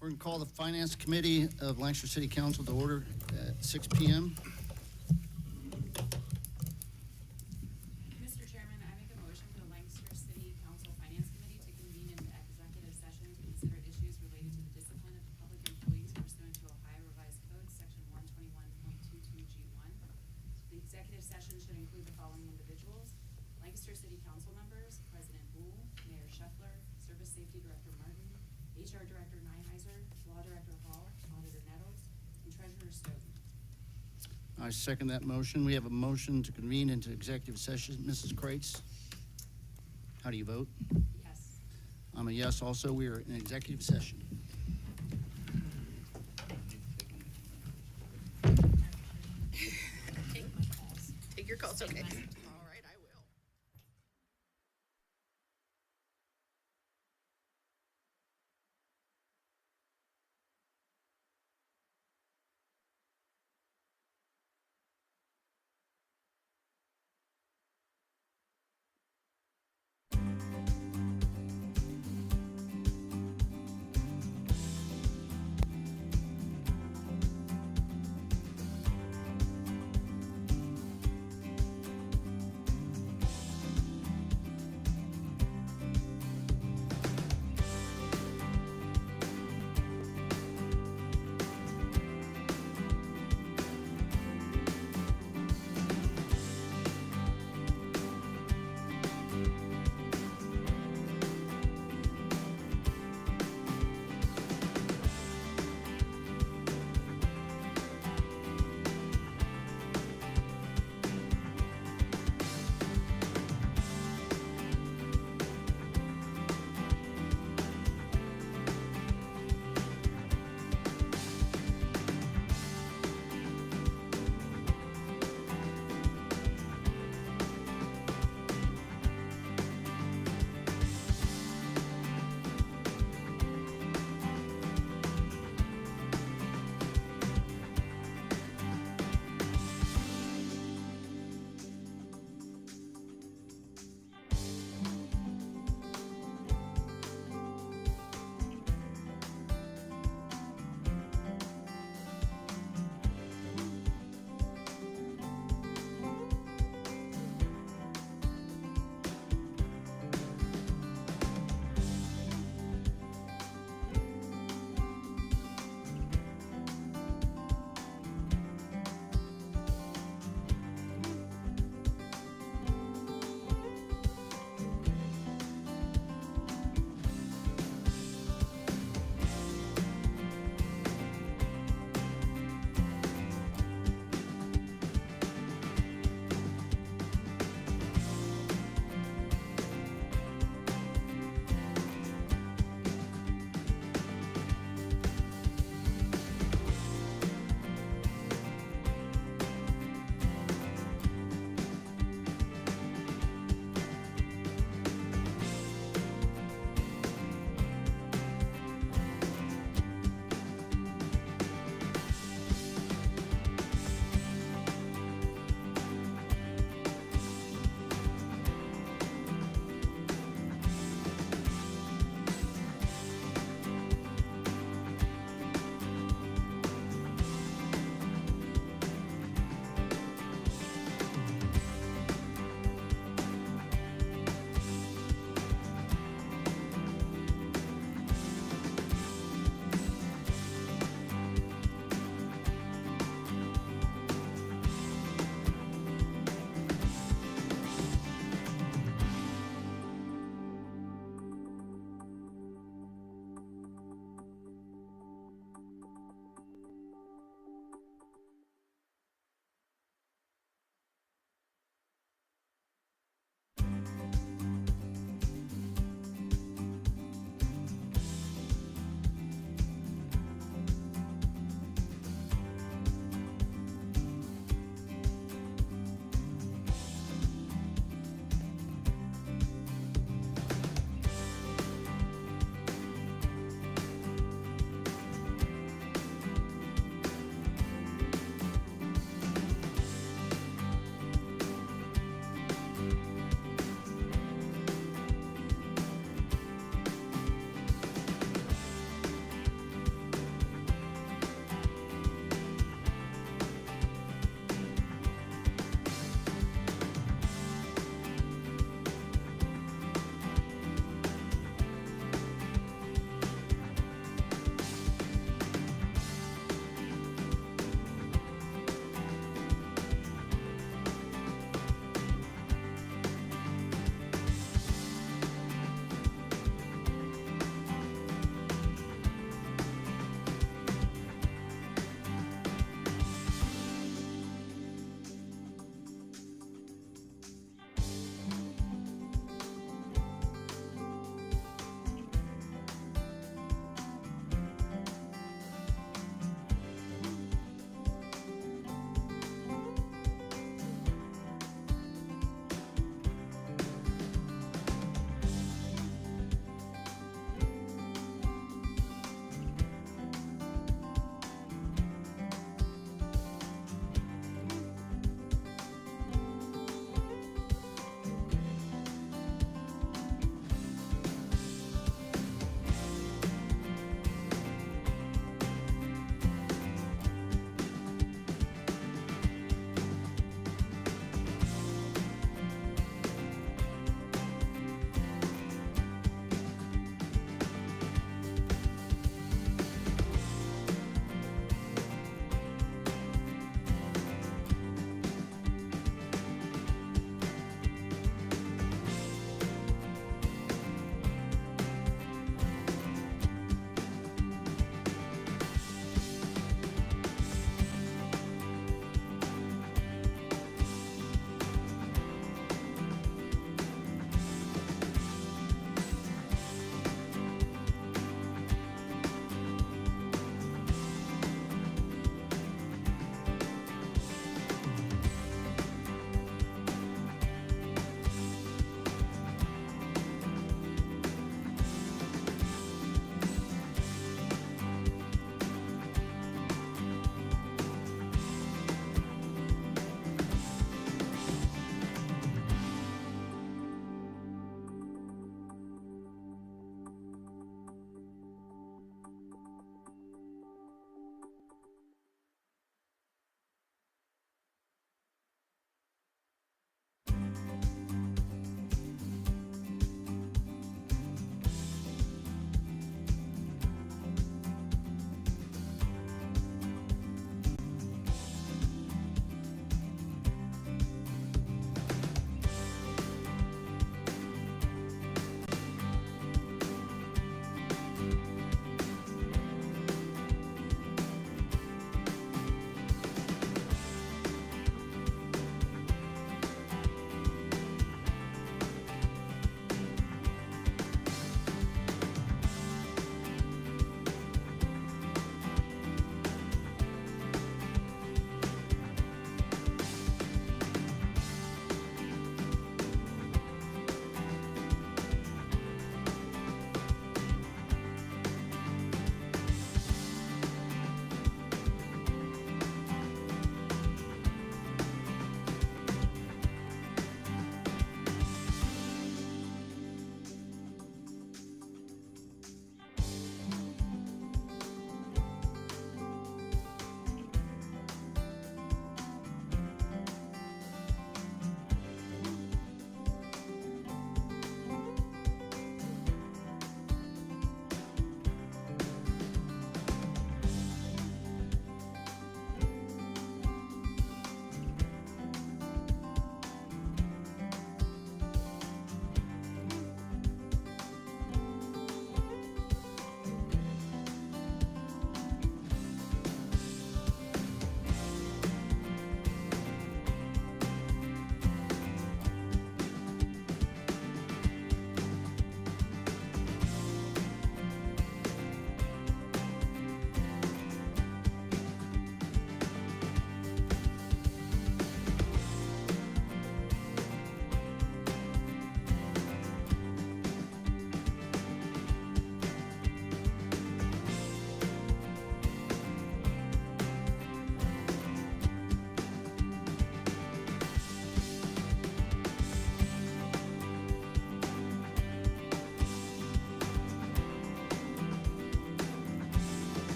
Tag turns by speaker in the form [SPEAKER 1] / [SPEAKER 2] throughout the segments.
[SPEAKER 1] We're going to call the Finance Committee of Lancaster City Council to order at 6 p.m.
[SPEAKER 2] Mr. Chairman, I make a motion for the Lancaster City Council Finance Committee to convene an executive session to consider issues related to the discipline of public employees pursuant to Ohio Revised Code, Section 121.22G1. The executive session should include the following individuals: Lancaster City Council members, President Boole, Mayor Scheffler, Service Safety Director Martin, HR Director Nyheiser, Law Director Hall, Auditor Nettles, and Treasurer Stoughton.
[SPEAKER 1] I second that motion. We have a motion to convene into executive session. Mrs. Kreitz, how do you vote?
[SPEAKER 2] Yes.
[SPEAKER 1] I'm a yes also. We are in executive session.
[SPEAKER 3] Take my calls. Take your calls, okay. All right, I will.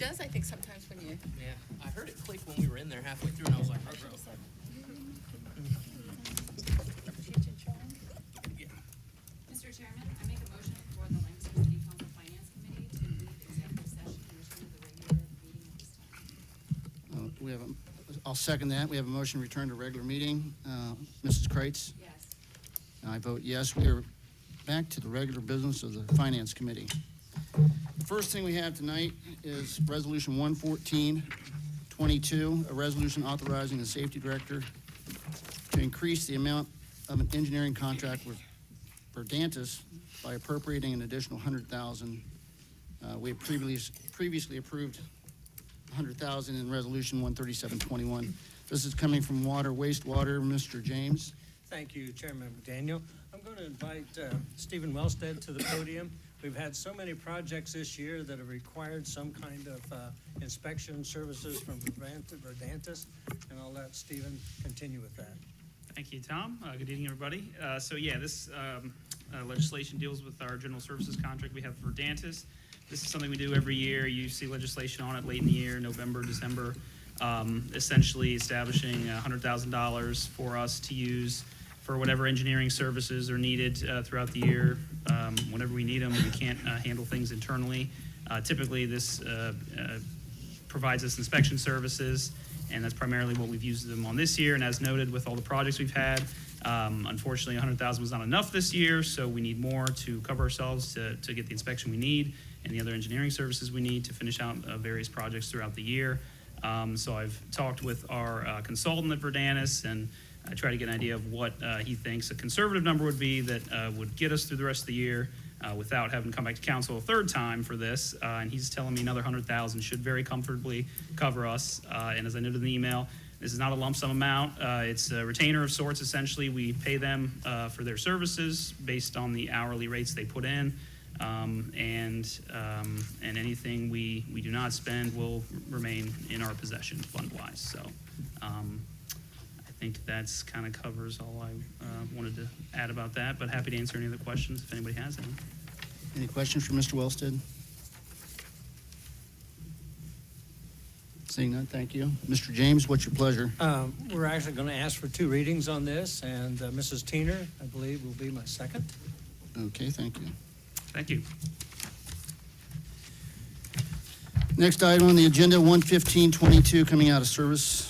[SPEAKER 3] does, I think, sometimes when you.
[SPEAKER 4] Yeah, I heard it click when we were in there halfway through, and I was like, "Ruh-roh." Yeah.
[SPEAKER 2] Mr. Chairman, I make a motion for the Lancaster City Council Finance Committee to leave executive session and return to the regular meeting at this time.
[SPEAKER 1] I'll second that. We have a motion to return to regular meeting. Mrs. Kreitz?
[SPEAKER 2] Yes.
[SPEAKER 1] I vote yes. We are back to the regular business of the Finance Committee. The first thing we have tonight is Resolution 11422, a resolution authorizing the Safety Director to increase the amount of an engineering contract with Verdantis by appropriating an additional $100,000. We have previously approved $100,000 in Resolution 13721. This is coming from Water, Wastewater. Mr. James?
[SPEAKER 5] Thank you, Chairman McDaniel. I'm going to invite Stephen Wellstead to the podium. We've had so many projects this year that have required some kind of inspection services from Verdantis, and I'll let Stephen continue with that.
[SPEAKER 6] Thank you, Tom. Good evening, everybody. This legislation deals with our general services contract we have for Verdantis. This is something we do every year. You see legislation on it late in the year, November, December, essentially establishing $100,000 for us to use for whatever engineering services are needed throughout the year. Whenever we need them, we can't handle things internally. Typically, this provides us inspection services, and that's primarily what we've used them on this year. And as noted with all the projects we've had, unfortunately, $100,000 was not enough this year, so we need more to cover ourselves to get the inspection we need and the other engineering services we need to finish out various projects throughout the year. So I've talked with our consultant at Verdantis, and I try to get an idea of what he thinks a conservative number would be that would get us through the rest of the year without having to come back to council a third time for this. And he's telling me another $100,000 should very comfortably cover us. And as I noted in the email, this is not a lump sum amount. It's a retainer of sorts. Essentially, we pay them for their services based on the hourly rates they put in. And anything we do not spend will remain in our possession fund-wise. So I think that's kind of covers all I wanted to add about that, but happy to answer any other questions if anybody has any.
[SPEAKER 1] Any questions for Mr. Wellstead? Seeing none, thank you. Mr. James, what's your pleasure?
[SPEAKER 5] We're actually going to ask for 2 readings on this, and Mrs. Teener, I believe, will be my second.
[SPEAKER 1] Okay, thank you.
[SPEAKER 6] Thank you.
[SPEAKER 1] Next item on the agenda, 11522, coming out of Service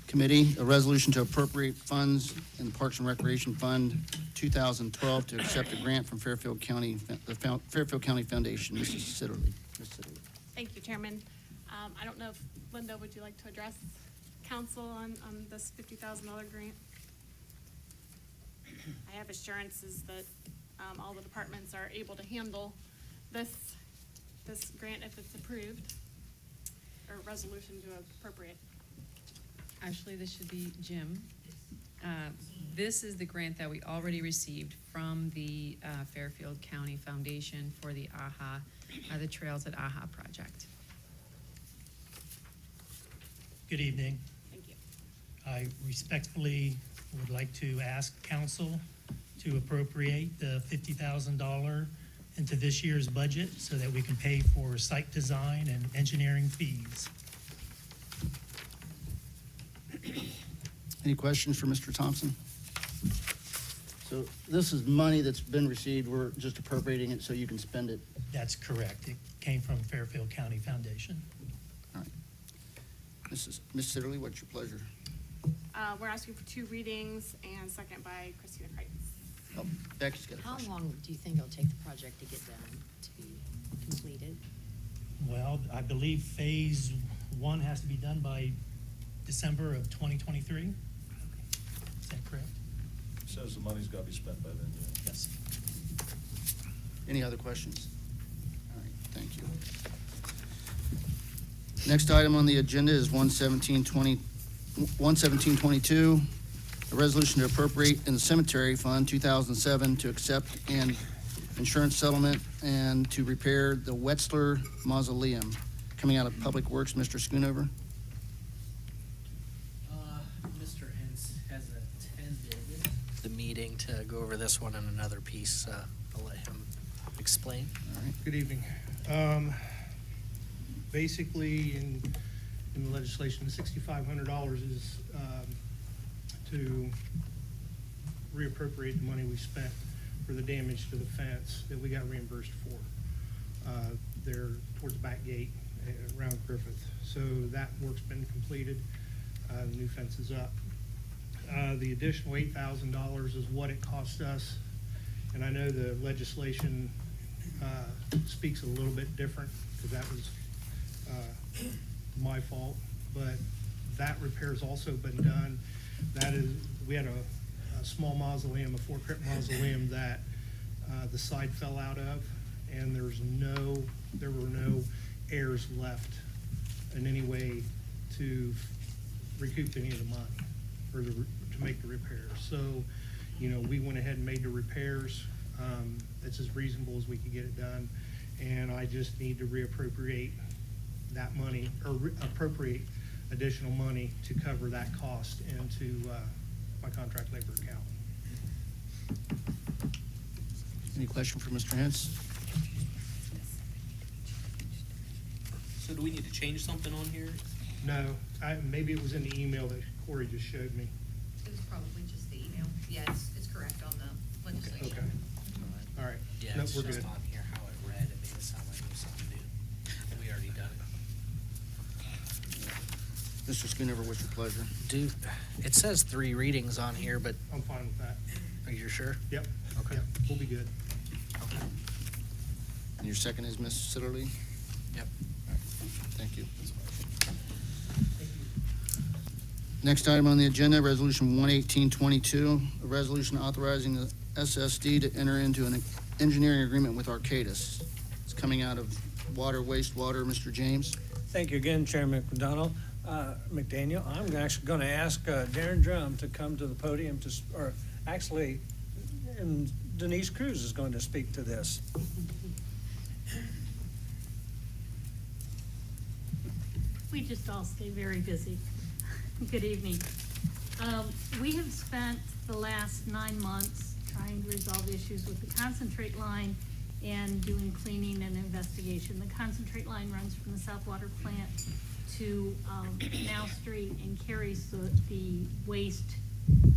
[SPEAKER 1] Committee, a resolution to appropriate funds in the Parks and Recreation Fund 2012 to accept a grant from Fairfield County, the Fairfield County Foundation. Mrs. Sitterly.
[SPEAKER 7] Thank you, Chairman. I don't know if, Linda, would you like to address council on this $50,000 grant? I have assurances that all the departments are able to handle this grant if it's approved, or resolution to appropriate.
[SPEAKER 8] Actually, this should be Jim. This is the grant that we already received from the Fairfield County Foundation for the the Trails at AHA project.
[SPEAKER 9] Good evening.
[SPEAKER 7] Thank you.
[SPEAKER 9] I respectfully would like to ask council to appropriate the $50,000 into this year's budget so that we can pay for site design and engineering fees.
[SPEAKER 1] Any questions for Mr. Thompson? So this is money that's been received. We're just appropriating it so you can spend it.
[SPEAKER 9] That's correct. It came from Fairfield County Foundation.
[SPEAKER 1] All right. Ms. Sitterly, what's your pleasure?
[SPEAKER 7] We're asking for 2 readings and second by Christina Kreitz.
[SPEAKER 1] Oh, Becky's got a
[SPEAKER 10] How
[SPEAKER 1] question.
[SPEAKER 10] long do you think it'll take the project to get done, to be completed?
[SPEAKER 9] Well, I believe phase 1 has to be done by December of 2023. Is that correct?
[SPEAKER 11] Says the money's got to be spent by then, yeah.
[SPEAKER 9] Yes.
[SPEAKER 1] Any other questions? All right, thank you. Next item on the agenda is 11722, a resolution to appropriate in the Cemetery Fund 2007 to accept an insurance settlement and to repair the Wetzler Mausoleum. Coming out of Public Works, Mr. Schoonover.
[SPEAKER 4] Mr. Hens has attended the meeting to go over this one and another piece. I'll let him explain.
[SPEAKER 1] All right.
[SPEAKER 12] Good evening. Basically, in the legislation, the $6,500 is to reappropriate the money we spent for the damage to the fence that we got reimbursed for. There towards the back gate around Griffith. So that work's been completed. The new fence is up. The additional $8,000 is what it cost us. And I know the legislation speaks a little bit different, because that was my fault, but that repair's also been done. That is, we had a small mausoleum, a four-crypt mausoleum that the side fell out of, and there were no heirs left in any way to recoup any of the money or to make the repairs. So, we went ahead and made the repairs. It's as reasonable as we could get it done, and I just need to reappropriate that money, or appropriate additional money to cover that cost into my contract labor account.
[SPEAKER 1] Any question for Mr. Hens?
[SPEAKER 4] So do we need to change something on here?
[SPEAKER 12] No, maybe it was in the email that Corey just showed me.
[SPEAKER 3] It was probably just the email. Yeah, it's correct on the legislation.
[SPEAKER 12] Okay. All right.
[SPEAKER 4] Yeah,
[SPEAKER 12] Nope,
[SPEAKER 4] it's
[SPEAKER 12] we're
[SPEAKER 4] just
[SPEAKER 12] good.
[SPEAKER 4] on here how it read, it made it sound like it was something new. We already done it.
[SPEAKER 1] Mr. Schoonover, what's your pleasure?
[SPEAKER 4] It says 3 readings on here, but
[SPEAKER 12] I'm fine with that.
[SPEAKER 4] are you sure?
[SPEAKER 12] Yep.
[SPEAKER 4] Okay.
[SPEAKER 12] Yep, we'll be good.
[SPEAKER 4] Okay.
[SPEAKER 1] And your second is Ms. Sitterly?
[SPEAKER 4] Yep.
[SPEAKER 1] Thank you. Next item on the agenda, Resolution 11822, a resolution authorizing the SSD to enter into an engineering agreement with Arcadis. It's coming out of water, wastewater. Mr. James?
[SPEAKER 5] Thank you again, Chairman McDonald. McDaniel, I'm actually going to ask Darren Drum to come to the podium and Denise Cruz is going to speak to this.
[SPEAKER 13] We just all stay very busy. Good evening. We have spent the last 9 months trying to resolve issues with the concentrate line and doing cleaning and investigation. The concentrate line runs from the South Water Plant to Now Street and carries the waste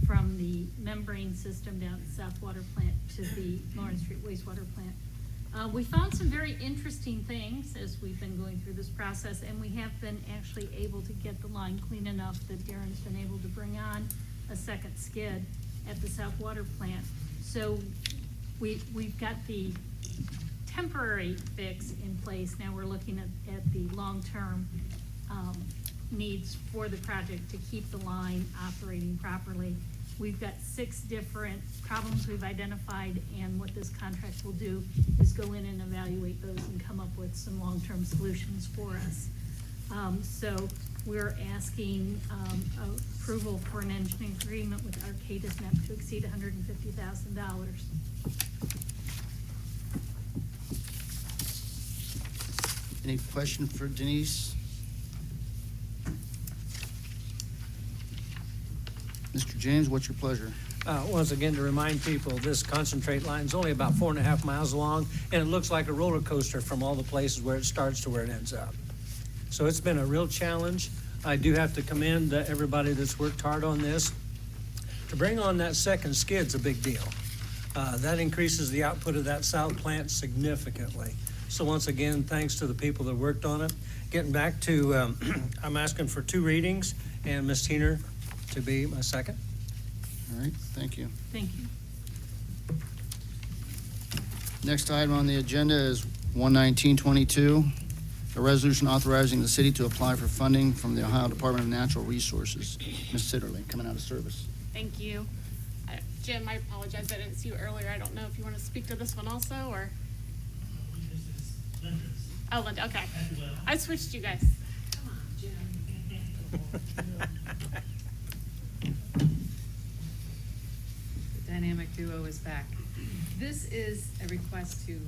[SPEAKER 13] from the membrane system down at the South Water Plant to the Lawrence Street wastewater plant. We found some very interesting things as we've been going through this process, and we have been actually able to get the line clean enough that Darren's been able to bring on a second skid at the South Water Plant. So we've got the temporary fix in place. Now we're looking at the long-term needs for the project to keep the line operating properly. We've got 6 different problems we've identified, and what this contract will do is go in and evaluate those and come up with some long-term solutions for us. So we're asking approval for an engineering agreement with Arcadis not to exceed $150,000.
[SPEAKER 1] Any question for Denise? Mr. James, what's your pleasure?
[SPEAKER 5] Once again, to remind people, this concentrate line is only about 4.5 miles long, and it looks like a roller coaster from all the places where it starts to where it ends up. So it's been a real challenge. I do have to commend everybody that's worked hard on this. To bring on that second skid's a big deal. That increases the output of that south plant significantly. So once again, thanks to the people that worked on it. Getting back to, I'm asking for 2 readings, and Ms. Teener to be my second.
[SPEAKER 1] All right, thank you.
[SPEAKER 13] Thank you.
[SPEAKER 1] Next item on the agenda is 11922, a resolution authorizing the city to apply for funding from the Ohio Department of Natural Resources. Ms. Sitterly, coming out of service.
[SPEAKER 7] Thank you. Jim, I apologize, I didn't see you earlier. I don't know if you want to speak to this one also, or?
[SPEAKER 9] This is Linda's.
[SPEAKER 7] Oh, Linda, okay.
[SPEAKER 9] Well,
[SPEAKER 7] I switched you guys.
[SPEAKER 8] Come on, Jim. The dynamic duo is back. This is a request to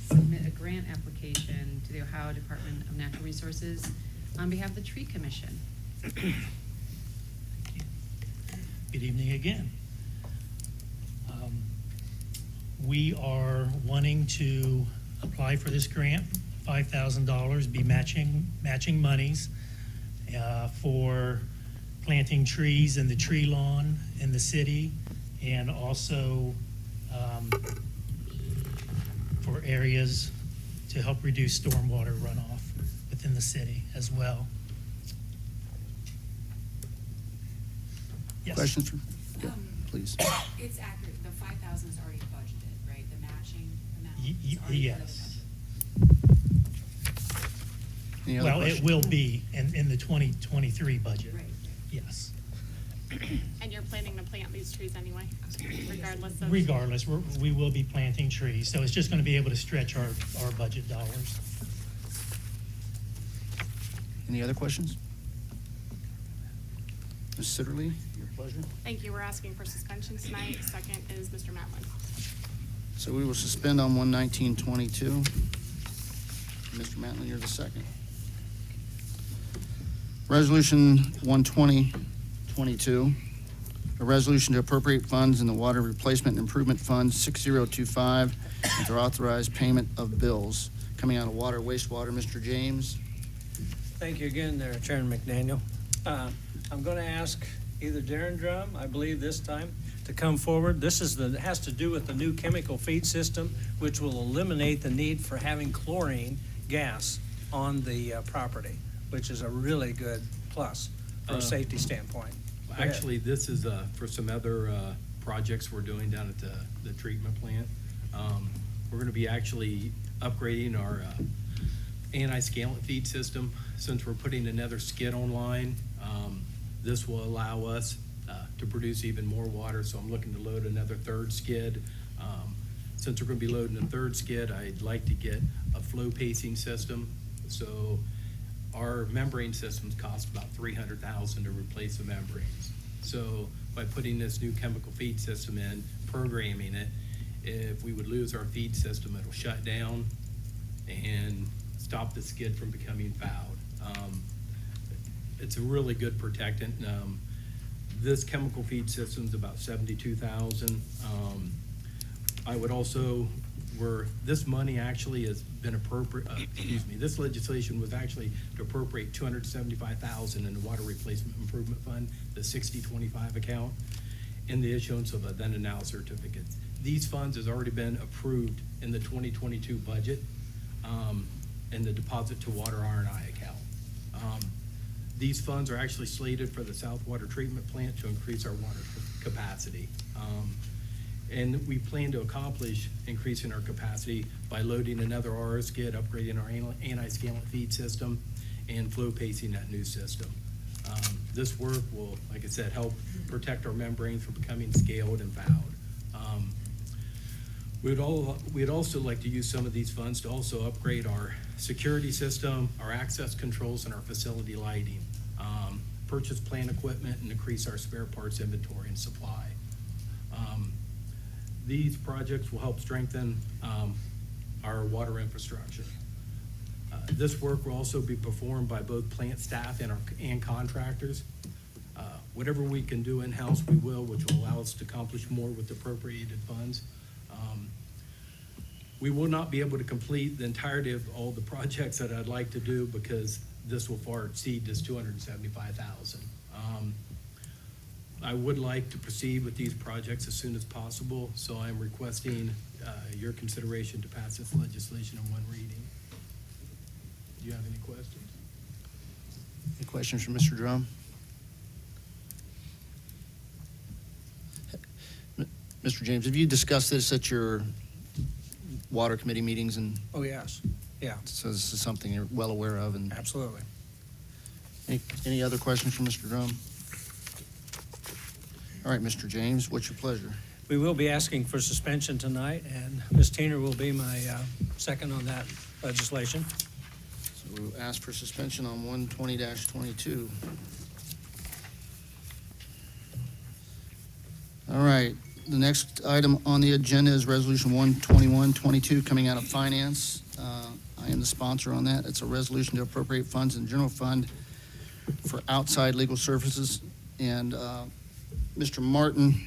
[SPEAKER 8] submit a grant application to the Ohio Department of Natural Resources on behalf of the Tree Commission.
[SPEAKER 9] Good evening again. We are wanting to apply for this grant, $5,000 be matching monies for planting trees in the tree lawn in the city, and also for areas to help reduce stormwater runoff within the city as well. Yes.
[SPEAKER 1] Questions? Please.
[SPEAKER 2] It's accurate, the 5,000 is already budgeted, right? The matching amount
[SPEAKER 9] Y-
[SPEAKER 2] is
[SPEAKER 9] y-
[SPEAKER 2] already part of the
[SPEAKER 9] yes.
[SPEAKER 2] budget.
[SPEAKER 1] Any other
[SPEAKER 9] Well, it
[SPEAKER 1] questions?
[SPEAKER 9] will be in the 2023 budget.
[SPEAKER 2] Right, right.
[SPEAKER 9] Yes.
[SPEAKER 7] And you're planning to plant these trees anyway, regardless of.
[SPEAKER 9] Regardless, we will be planting trees, so it's just gonna be able to stretch our budget dollars.
[SPEAKER 1] Any other questions? Ms. Sitterly, your pleasure.
[SPEAKER 7] Thank you. We're asking for suspension tonight. Second is Mr. Matlin.
[SPEAKER 1] So we will suspend on 1/19/22. Mr. Matlin, you're the second. Resolution 1/20/22, a resolution to appropriate funds in the Water Replacement and Improvement Fund 6025 and to authorize payment of bills. Coming out of water, wastewater, Mr. James.
[SPEAKER 5] Thank you again there, Chairman McDaniel. I'm going to ask either Darren Drum, I believe this time, to come forward. This is has to do with the new chemical feed system, which will eliminate the need for having chlorine gas on the property, which is a really good plus from a safety standpoint. Go ahead.
[SPEAKER 14] Actually, this is for some other projects we're doing down at the treatment plant. We're gonna be actually upgrading our anti-scalant feed system. Since we're putting another skid online, this will allow us to produce even more water, so I'm looking to load another third skid. Since we're gonna be loading a third skid, I'd like to get a flow pacing system. So our membrane systems cost about $300,000 to replace the membranes. So by putting this new chemical feed system in, programming it, if we would lose our feed system, it'll shut down and stop the skid from becoming fouled. It's a really good protectant. This chemical feed system's about $72,000. I would also, this money actually has been this legislation was actually to appropriate $275,000 in the Water Replacement Improvement Fund, the 6025 account, and the issuance of a then and now certificates. These funds has already been approved in the 2022 budget, and the deposit to water R&I account. These funds are actually slated for the South Water Treatment Plant to increase our water capacity. And we plan to accomplish increasing our capacity by loading another RO skid, upgrading our anti-scalant feed system, and flow pacing that new system. This work will, like I said, help protect our membranes from becoming scaled and fouled. We'd also like to use some of these funds to also upgrade our security system, our access controls, and our facility lighting, purchase plant equipment, and increase our spare parts inventory and supply. These projects will help strengthen our water infrastructure. This work will also be performed by both plant staff and contractors. Whatever we can do in-house, we will, which will allow us to accomplish more with appropriated funds. We will not be able to complete the entirety of all the projects that I'd like to do because this will far exceed this $275,000. I would like to proceed with these projects as soon as possible, so I'm requesting your consideration to pass this legislation in one reading. Do you have any questions?
[SPEAKER 1] Any questions from Mr. Drum? Mr. James, have you discussed this at your water committee meetings, and
[SPEAKER 5] Oh, yes, yeah,
[SPEAKER 1] so this is something you're well aware of? And
[SPEAKER 5] absolutely.
[SPEAKER 1] any other questions from Mr. Drum? All right, Mr. James, what's your pleasure?
[SPEAKER 5] We will be asking for suspension tonight, and Ms. Teener will be my second on that legislation.
[SPEAKER 1] So we'll ask for suspension on 1/20/22. All right, the next item on the agenda is Resolution 1/21/22, coming out of Finance. I am the sponsor on that. It's a resolution to appropriate funds in the general fund for outside legal services. And Mr. Martin,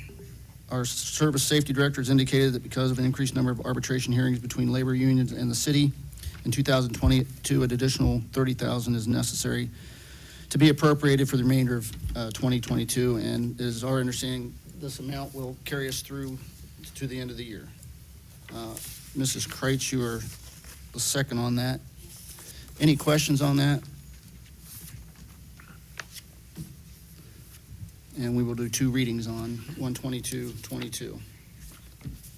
[SPEAKER 1] our Service Safety Director, has indicated that because of an increased number of arbitration hearings between labor unions and the city, In 2022, an additional $30,000 is necessary to be appropriated for the remainder of 2022, and it is our understanding this amount will carry us through to the end of the year. Mrs. Kreitz, you are the second on that. Any questions on that? And we will do two readings on 122-22.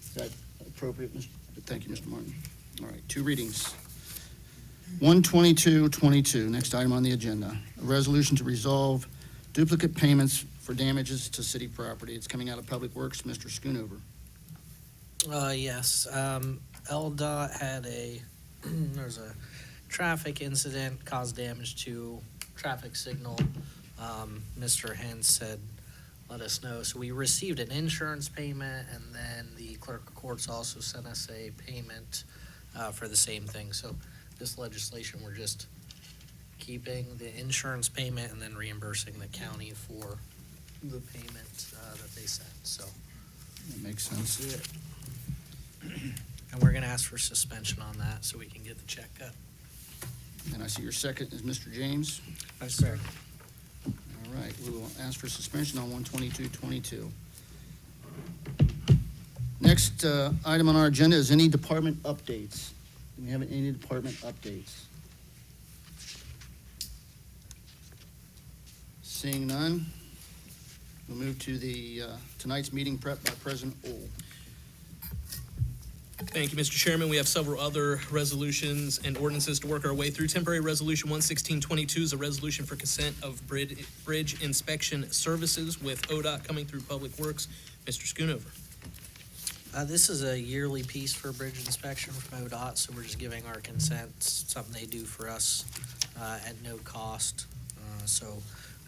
[SPEAKER 1] Is that appropriate, Mr.? Thank you, Mr. Martin. All right, two readings. 122-22, next item on the agenda. A resolution to resolve duplicate payments for damages to city property. It's coming out of Public Works. Mr. Schoonover.
[SPEAKER 4] Yes, LDOT had there's a traffic incident, caused damage to traffic signal. Mr. Hens said, let us know. So we received an insurance payment, and then the clerk of courts also sent us a payment for the same thing. So this legislation, we're just keeping the insurance payment and then reimbursing the county for the payment that they sent, so.
[SPEAKER 1] That makes sense.
[SPEAKER 4] That's it. And we're gonna ask for suspension on that so we can get the check cut.
[SPEAKER 1] And I see your second is Mr. James.
[SPEAKER 4] That's correct.
[SPEAKER 1] All right, we will ask for suspension on 122-22. Next item on our agenda is any department updates. Do we have any department updates? Seeing none, we'll move to the tonight's meeting prep by President Ohl.
[SPEAKER 15] Thank you, Mr. Chairman. We have several other resolutions and ordinances to work our way through. Temporary Resolution 11622 is a resolution for consent of bridge inspection services with ODOT coming through Public Works. Mr. Schoonover.
[SPEAKER 4] This is a yearly piece for bridge inspection from ODOT, so we're just giving our consent. It's something they do for us at no cost. So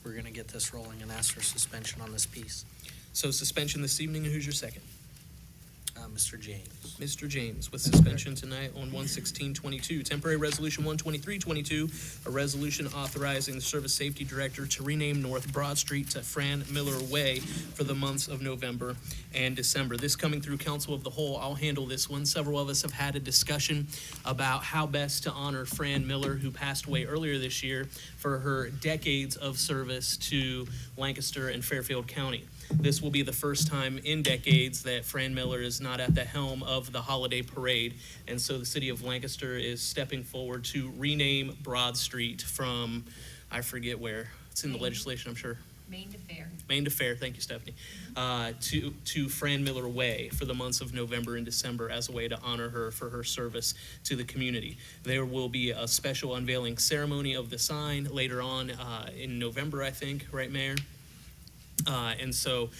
[SPEAKER 4] we're gonna get this rolling and ask for suspension on this piece.
[SPEAKER 15] So suspension this evening, and who's your second?
[SPEAKER 4] Mr. James.
[SPEAKER 15] Mr. James with suspension tonight on 11622. Temporary Resolution 12322, a resolution authorizing the Service Safety Director to rename North Broad Street to Fran Miller Way for the months of November and December. This coming through Council of the Whole. I'll handle this one. Several of us have had a discussion about how best to honor Fran Miller, who passed away earlier this year, for her decades of service to Lancaster and Fairfield County. This will be the first time in decades that Fran Miller is not at the helm of the holiday parade, and so the city of Lancaster is stepping forward to rename Broad Street from, I forget where, it's in the legislation, I'm sure.
[SPEAKER 3] Main to Fair.
[SPEAKER 15] Main to Fair, thank you, Stephanie, to Fran Miller Way for the months of November and December as a way to honor her for her service to the community. There will be a special unveiling ceremony of the sign later on in November, I think, right, Mayor? And so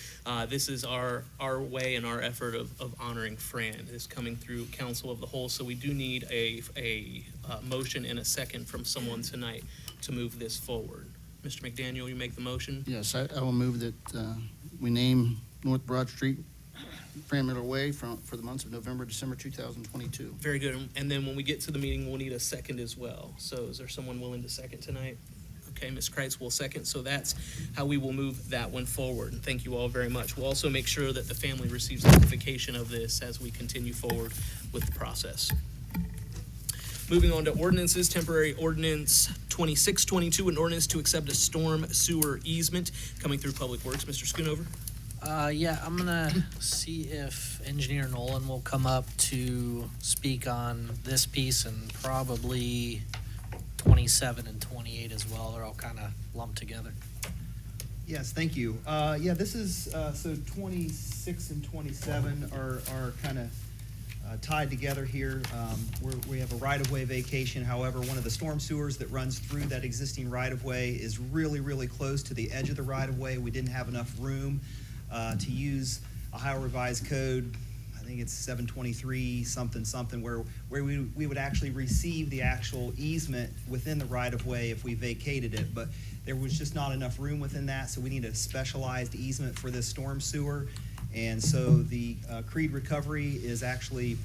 [SPEAKER 15] this is our way and our effort of honoring Fran. Is coming through Council of the Whole, so we do need a motion and a second from someone tonight to move this forward. Mr. McDaniel, you make the motion?
[SPEAKER 1] Yes, I will move that we name North Broad Street Fran Miller Way for the months of November, December 2022.
[SPEAKER 15] Very good. And then when we get to the meeting, we'll need a second as well. So is there someone willing to second tonight? Okay, Ms. Kreitz will second, so that's how we will move that one forward, and thank you all very much. We'll also make sure that the family receives notification of this as we continue forward with the process. Moving on to ordinances, temporary ordinance 2622, an ordinance to accept a storm sewer easement coming through Public Works. Mr. Schoonover?
[SPEAKER 4] Yeah, I'm gonna see if Engineer Nolan will come up to speak on this piece, and probably 27 and 28 as well. They're all kind of lumped together.
[SPEAKER 16] Yes, thank you. Yeah, this is, so 26 and 27 are kind of tied together here. We have a right-of-way vacation. However, one of the storm sewers that runs through that existing right-of-way is really, really close to the edge of the right-of-way. We didn't have enough room to use Ohio Revised Code. I think it's 723 something where we would actually receive the actual easement within the right-of-way if we vacated it, but there was just not enough room within that, so we need a specialized easement for this storm sewer. And so the Creed Recovery is actually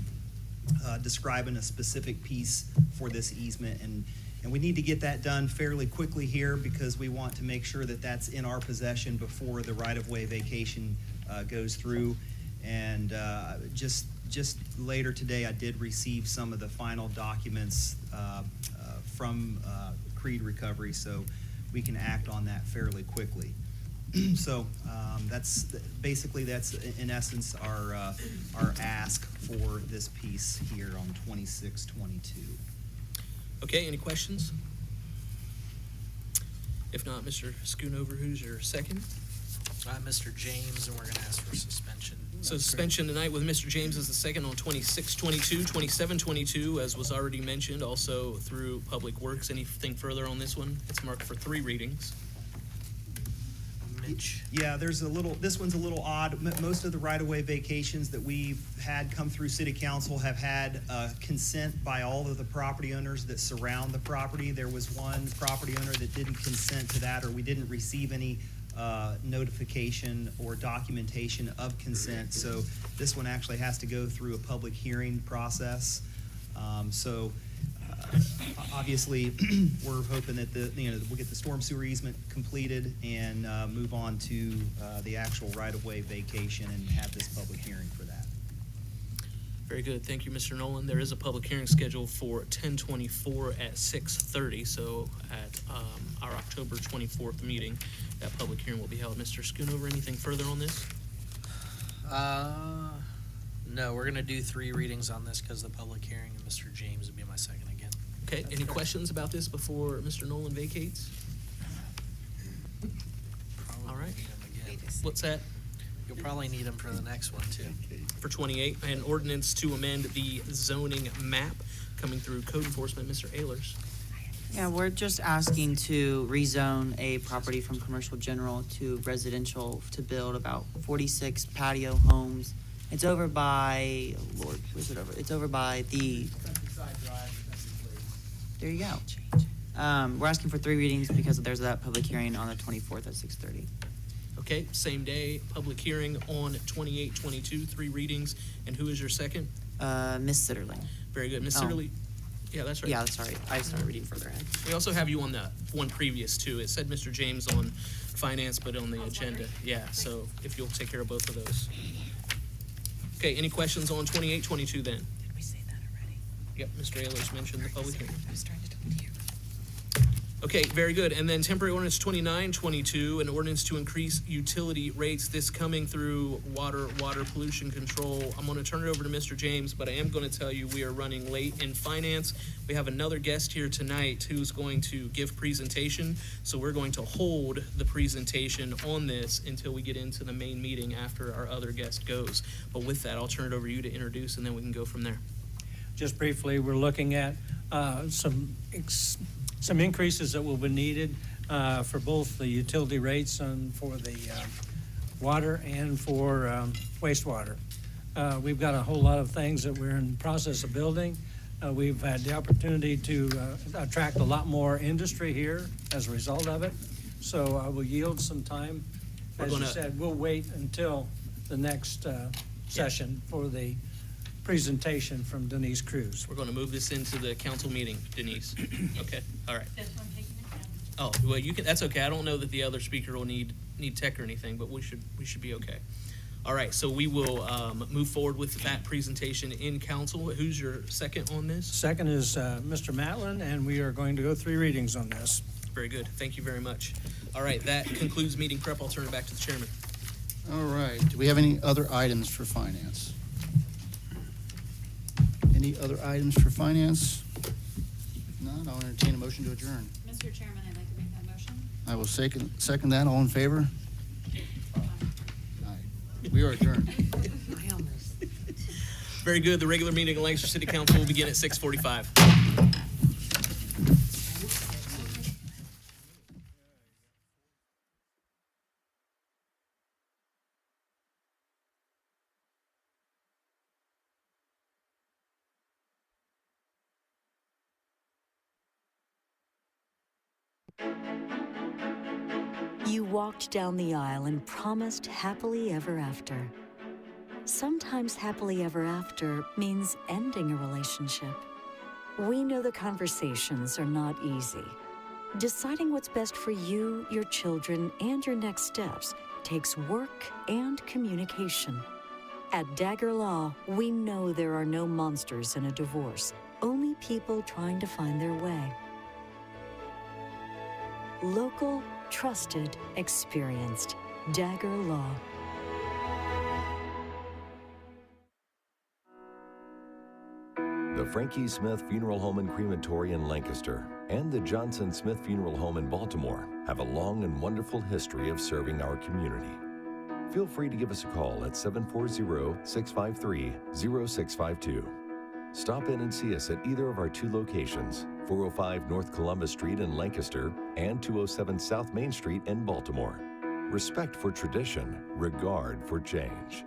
[SPEAKER 16] describing a specific piece for this easement, and we need to get that done fairly quickly here because we want to make sure that that's in our possession before the right-of-way vacation goes through. And just just later today, I did receive some of the final documents from Creed Recovery, so we can act on that fairly quickly. So that's basically, that's in essence our ask for this piece here on 2622.
[SPEAKER 15] Okay, any questions? If not, Mr. Schoonover, who's your second?
[SPEAKER 4] Mr. James, and we're gonna ask for suspension.
[SPEAKER 15] So suspension tonight with Mr. James as the second on 2622, 2722, as was already mentioned, also through Public Works. Anything further on this one? It's marked for 3 readings.
[SPEAKER 4] Mitch?
[SPEAKER 16] Yeah, there's a little, this one's a little odd. Most of the right-of-way vacations that we've had come through city council have had consent by all of the property owners that surround the property. There was one property owner that didn't consent to that, or we didn't receive any notification or documentation of consent. So this one actually has to go through a public hearing process. Obviously, we're hoping that we'll get the storm sewer easement completed and move on to the actual right-of-way vacation and have this public hearing for that.
[SPEAKER 15] Very good. Thank you, Mr. Nolan. There is a public hearing scheduled for 10/24 at 6:30. So at our October 24th meeting, that public hearing will be held. Mr. Schoonover, anything further on this?
[SPEAKER 4] No, we're gonna do 3 readings on this because the public hearing, and Mr. James would be my second again.
[SPEAKER 15] Okay, any questions about this before Mr. Nolan vacates?
[SPEAKER 4] Probably
[SPEAKER 15] All right.
[SPEAKER 4] need 'em again.
[SPEAKER 15] What's that?
[SPEAKER 4] You'll probably need them for the next one too.
[SPEAKER 15] For 28, an ordinance to amend the zoning map coming through code enforcement, Mr. Ehlers.
[SPEAKER 17] Yeah, we're just asking to rezone a property from commercial general to residential to build about 46 patio homes. It's over by, oh Lord, where's it over? It's over by the, there you go. We're asking for 3 readings because there's that public hearing on the 24th at 6:30.
[SPEAKER 15] Okay, same day, public hearing on 2822, 3 readings. And who is your second?
[SPEAKER 17] Miss Sitterling.
[SPEAKER 15] Very good. Ms.
[SPEAKER 17] Oh.
[SPEAKER 15] Sitterly? Yeah, that's right.
[SPEAKER 17] Yeah, sorry, I started reading further ahead.
[SPEAKER 15] We also have you on the one previous too. It said Mr. James on finance, but on the agenda. Yeah, so if you'll take care of both of those. Okay, any questions on 2822 then?
[SPEAKER 10] Did we say that already?
[SPEAKER 15] Yep, Mr. Ehlers mentioned the public hearing.
[SPEAKER 10] I was trying to talk to you.
[SPEAKER 15] Okay, very good. And then temporary ordinance 2922, an ordinance to increase utility rates. This coming through water pollution control. I'm going to turn it over to Mr. James, but I am going to tell you we are running late in finance. We have another guest here tonight who's going to give presentation. So we're going to hold the presentation on this until we get into the main meeting after our other guest goes. But with that, I'll turn it over to you to introduce, and then we can go from there.
[SPEAKER 5] Just briefly, we're looking at some increases that will be needed for both the utility rates and for the water and for wastewater. We've got a whole lot of things that we're in the process of building. We've had the opportunity to attract a lot more industry here as a result of it. So I will yield some time. As you said, we'll wait until the next session for the presentation from Denise Cruz.
[SPEAKER 15] We're going to move this into the council meeting, Denise. Okay, all right.
[SPEAKER 13] That's why I'm taking it down.
[SPEAKER 15] Oh, well, you can, that's okay. I don't know that the other speaker will need tech or anything, but we should be okay. All right, so we will move forward with that presentation in council. Who's your second on this?
[SPEAKER 5] Second is Mr. Matlin, and we are going to go 3 readings on this.
[SPEAKER 15] Very good. Thank you very much. All right, that concludes meeting prep. I'll turn it back to the chairman.
[SPEAKER 1] All right, do we have any other items for finance? Any other items for finance? If not, I'll entertain a motion to adjourn.
[SPEAKER 2] Mr. Chairman, I'd like to make that motion.
[SPEAKER 1] I will second that. All in favor? Aye. We are adjourned.
[SPEAKER 10] I almost.
[SPEAKER 15] Very good. The regular meeting of Lancaster City Council will begin at 6:45.
[SPEAKER 18] You walked down the aisle and promised happily ever after. Sometimes happily ever after means ending a relationship. We know the conversations are not easy. Deciding what's best for you, your children, and your next steps takes work and communication. At Dagger Law, we know there are no monsters in a divorce, only people trying to find their way. Local, trusted, experienced. Dagger Law.
[SPEAKER 19] The Frankie Smith Funeral Home and Crematory in Lancaster and the Johnson Smith Funeral Home in Baltimore have a long and wonderful history of serving our community. Feel free to give us a call at 740-653-0652. Stop in and see us at either of our two locations, 405 North Columbus Street in Lancaster and 207 South Main Street in Baltimore. Respect for tradition, regard for change.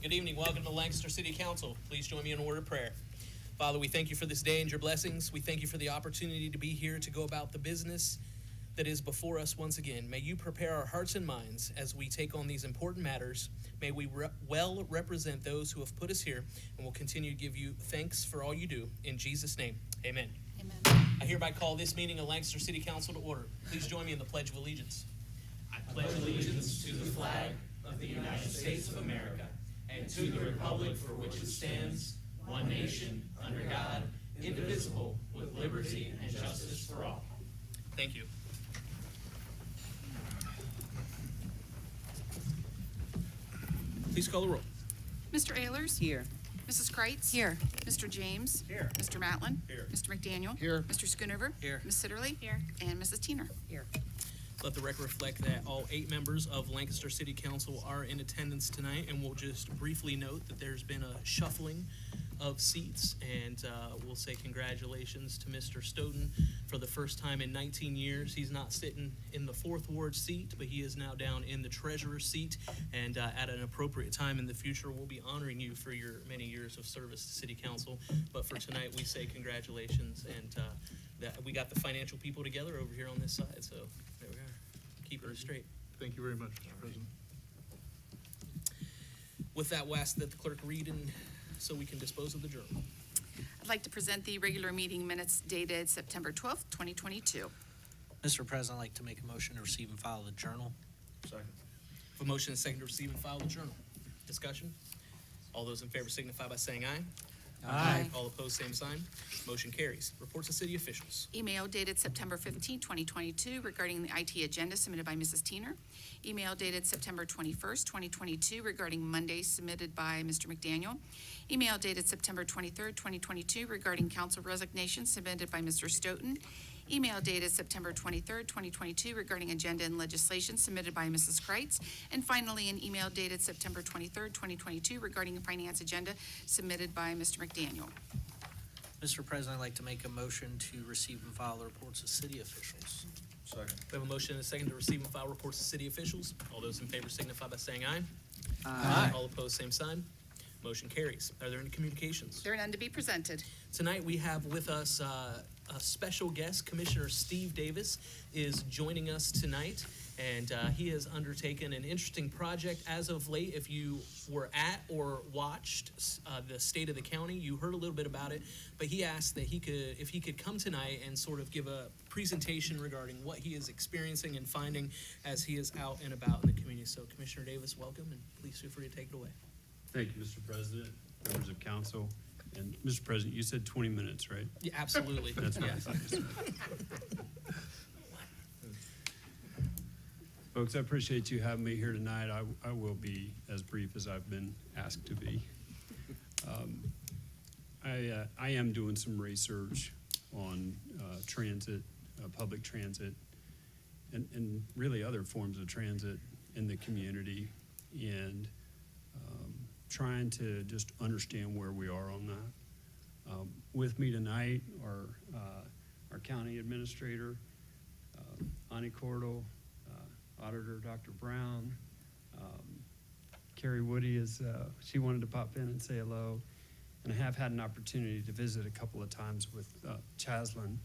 [SPEAKER 15] Good evening. Welcome to Lancaster City Council. Please join me in a word of prayer. Father, we thank you for this day and your blessings. We thank you for the opportunity to be here to go about the business that is before us once again. May you prepare our hearts and minds as we take on these important matters. May we well represent those who have put us here, and will continue to give you thanks for all you do. In Jesus' name, amen.
[SPEAKER 2] Amen.
[SPEAKER 15] I hereby call this meeting of Lancaster City Council to order. Please join me in the Pledge of Allegiance. I pledge allegiance to the flag of the United States of America and to the republic for which it stands, one nation, under God, indivisible, with liberty and justice for all. Thank you. Please call the roll.
[SPEAKER 2] Mr. Ayers?
[SPEAKER 17] Here.
[SPEAKER 2] Mrs. Kreitz?
[SPEAKER 8] Here.
[SPEAKER 2] Mr. James?
[SPEAKER 5] Here.
[SPEAKER 2] Mr. Matlin?
[SPEAKER 5] Here.
[SPEAKER 2] Mr. McDaniel?
[SPEAKER 1] Here.
[SPEAKER 2] Mr. Schoonover?
[SPEAKER 4] Here.
[SPEAKER 2] Ms. Sitterly?
[SPEAKER 7] Here.
[SPEAKER 2] And Mrs. Teener?
[SPEAKER 8] Here.
[SPEAKER 15] Let the record reflect that all 8 members of Lancaster City Council are in attendance tonight, and we'll just briefly note that there's been a shuffling of seats, and we'll say congratulations to Mr. Stoughton for the first time in 19 years. He's not sitting in the 4th Ward seat, but he is now down in the Treasurer's seat, and at an appropriate time in the future, we'll be honoring you for your many years of service to City Council. But for tonight, we say congratulations, and that we got the financial people together over here on this side, so there we are, keeping it straight.
[SPEAKER 11] Thank you very much, Mr. President.
[SPEAKER 15] With that, we'll ask that the clerk read and so we can dispose of the journal.
[SPEAKER 2] I'd like to present the regular meeting minutes dated September 12th, 2022.
[SPEAKER 4] Mr. President, I'd like to make a motion to receive and file the journal.
[SPEAKER 11] Second.
[SPEAKER 15] A motion and a second to receive and file the journal. Discussion? All those in favor signify by saying aye.
[SPEAKER 2] Aye.
[SPEAKER 15] All opposed, same sign. Motion carries. Reports of city officials.
[SPEAKER 2] Email dated September 15, 2022 regarding the IT agenda submitted by Mrs. Teener. Email dated September 21st, 2022 regarding Monday submitted by Mr. McDaniel. Email dated September 23rd, 2022 regarding council resignation submitted by Mr. Stoughton. Email dated September 23rd, 2022 regarding agenda and legislation submitted by Mrs. Kreitz. And finally, an email dated September 23rd, 2022 regarding a finance agenda submitted by Mr. McDaniel.
[SPEAKER 4] Mr. President, I'd like to make a motion to receive and file the reports of city officials.
[SPEAKER 11] Second.
[SPEAKER 15] We have a motion and a second to receive and file reports of city officials. All those in favor signify by saying aye.
[SPEAKER 4] Aye.
[SPEAKER 15] All opposed, same sign. Motion carries. Are there any communications?
[SPEAKER 2] There are none to be presented.
[SPEAKER 15] Tonight, we have with us a special guest. Commissioner Steve Davis is joining us tonight, and he has undertaken an interesting project as of late. If you were at or watched the State of the County, you heard a little bit about it, but he asked that if he could come tonight and sort of give a presentation regarding what he is experiencing and finding as he is out and about in the community. So, Commissioner Davis, welcome, and please feel free to take it away.
[SPEAKER 20] Thank you, Mr. President, members of council. And Mr. President, you said 20 minutes, right?
[SPEAKER 15] Yeah, absolutely.
[SPEAKER 20] That's what I
[SPEAKER 15] Yes.
[SPEAKER 20] thought. Folks, I appreciate you having me here tonight. I will be as brief as I've been asked to be. I am doing some research on transit, public transit, and really other forms of transit in the community, and trying to just understand where we are on that. With me tonight are our county administrator, Ani Cordell, Auditor Dr. Brown, Carrie Woody she wanted to pop in and say hello, and I have had an opportunity to visit a couple of times with Chaslin.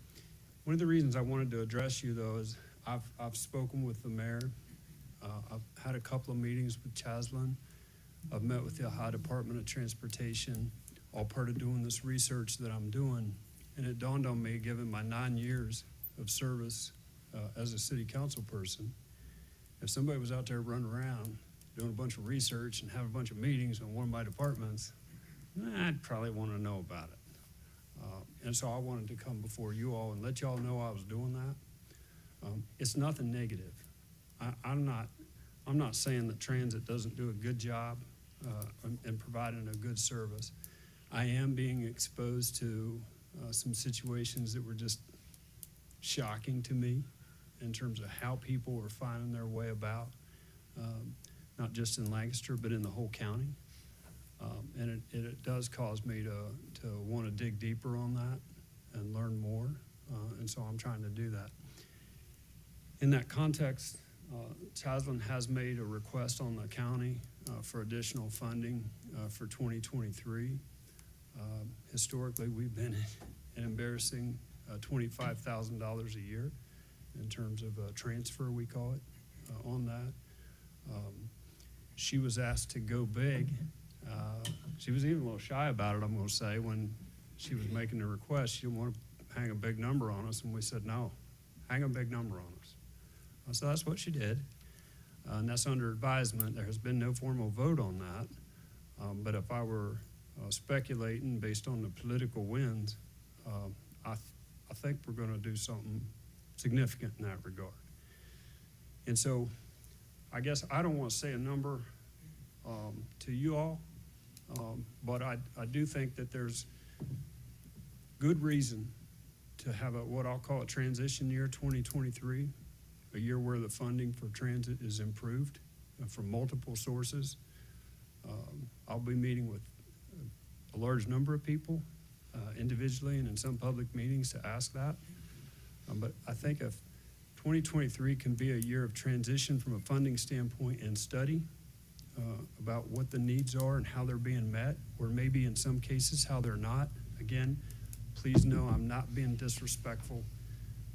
[SPEAKER 20] One of the reasons I wanted to address you, though, is I've spoken with the mayor. I've had a couple of meetings with Chaslin. I've met with the Ohio Department of Transportation, all part of doing this research that I'm doing. And it dawned on me, given my 9 years of service as a city council person, if somebody was out there running around doing a bunch of research and having a bunch of meetings on one of my departments, I'd probably want to know about it. And so I wanted to come before you all and let you all know I was doing that. It's nothing negative. I'm not saying that transit doesn't do a good job in providing a good service. I am being exposed to some situations that were just shocking to me in terms of how people were finding their way about, not just in Lancaster, but in the whole county. And it does cause me to want to dig deeper on that and learn more. And so I'm trying to do that. In that context, Chaslin has made a request on the county for additional funding for 2023. Historically, we've been an embarrassing $25,000 a year in terms of transfer, we call it, on that. She was asked to go big. She was even a little shy about it, I'm going to say, when she was making the request. She didn't want to hang a big number on us, and we said, no, hang a big number on us. So that's what she did, and that's under advisement. There has been no formal vote on that, but if I were speculating based on the political winds, I think we're going to do something significant in that regard. And so I guess I don't want to say a number to you all, but I do think that there's good reason to have what I'll call a transition year, 2023, a year where the funding for transit is improved from multiple sources. I'll be meeting with a large number of people individually and in some public meetings to ask that. But I think if 2023 can be a year of transition from a funding standpoint and study about what the needs are and how they're being met, or maybe in some cases how they're not. Again, please know I'm not being disrespectful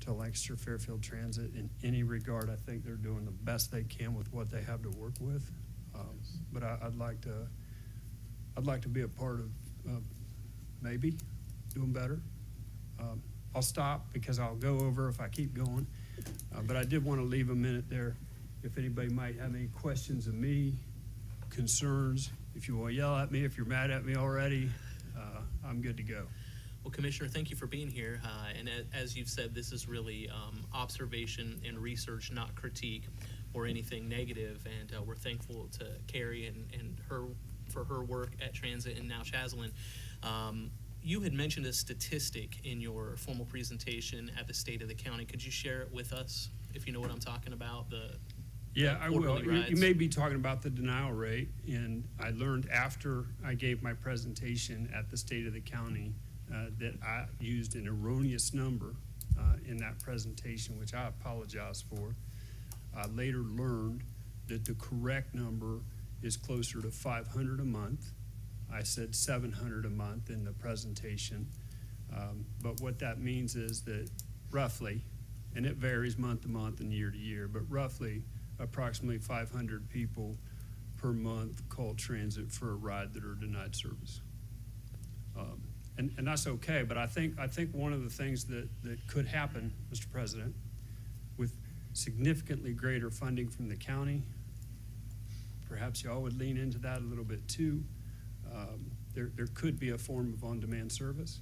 [SPEAKER 20] to Lancaster Fairfield Transit in any regard. I think they're doing the best they can with what they have to work with. But I'd like to be a part of maybe doing better. I'll stop because I'll go over if I keep going. But I did want to leave a minute there if anybody might have any questions of me, concerns. If you want to yell at me, if you're mad at me already, I'm good to go.
[SPEAKER 15] Well, Commissioner, thank you for being here. And as you've said, this is really observation and research, not critique or anything negative. And we're thankful to Carrie and her for her work at Transit and now Chaslin. You had mentioned a statistic in your formal presentation at the State of the County. Could you share it with us, if you know what I'm talking about?
[SPEAKER 20] Yeah, I will.
[SPEAKER 15] quarterly
[SPEAKER 20] You
[SPEAKER 15] rides?
[SPEAKER 20] may be talking about the denial rate, and I learned after I gave my presentation at the State of the County that I used an erroneous number in that presentation, which I apologize for. I later learned that the correct number is closer to 500 a month. I said 700 a month in the presentation, but what that means is that roughly, and it varies month to month and year to year, but roughly approximately 500 people per month call transit for a ride that are denied service. And that's okay, but I think one of the things that could happen, Mr. President, with significantly greater funding from the county, perhaps y'all would lean into that a little bit too. There could be a form of on-demand service,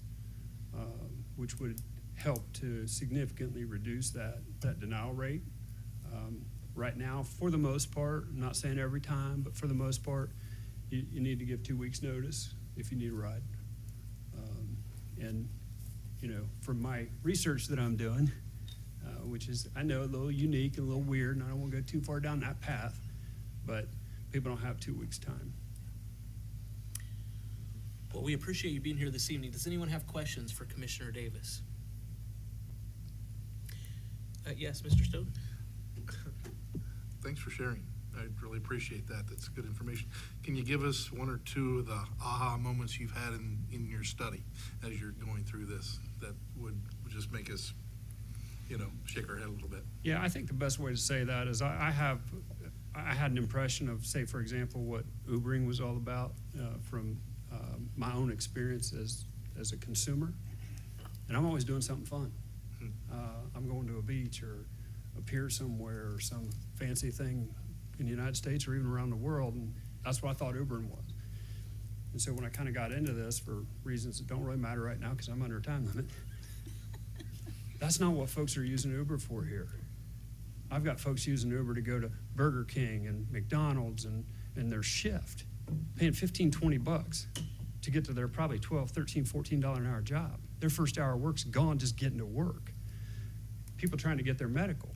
[SPEAKER 20] which would help to significantly reduce that denial rate. Right now, for the most part, I'm not saying every time, but for the most part, you need to give 2 weeks' notice if you need a ride. And, you know, from my research that I'm doing, which is, I know, a little unique and a little weird, and I don't want to go too far down that path, but people don't have 2 weeks' time.
[SPEAKER 15] Well, we appreciate you being here this evening. Does anyone have questions for Commissioner Davis? Yes, Mr. Stoughton?
[SPEAKER 19] Thanks for sharing. I really appreciate that. That's good information. Can you give us one or two of the aha moments you've had in your study as you're going through this that would just make us, shake our head a little bit?
[SPEAKER 20] Yeah, I think the best way to say that is I had an impression of, say, for example, what Ubering was all about from my own experience as a consumer. And I'm always doing something fun. I'm going to a beach or a pier somewhere or some fancy thing in the United States or even around the world, and that's what I thought Ubering was. And so when I kind of got into this for reasons that don't really matter right now because I'm under a time limit, that's not what folks are using Uber for here. I've got folks using Uber to go to Burger King and McDonald's and their shift, paying $15, $20 to get to their probably $12, $13, $14 an hour job. Their first hour of work's gone just getting to work. People trying to get their medical.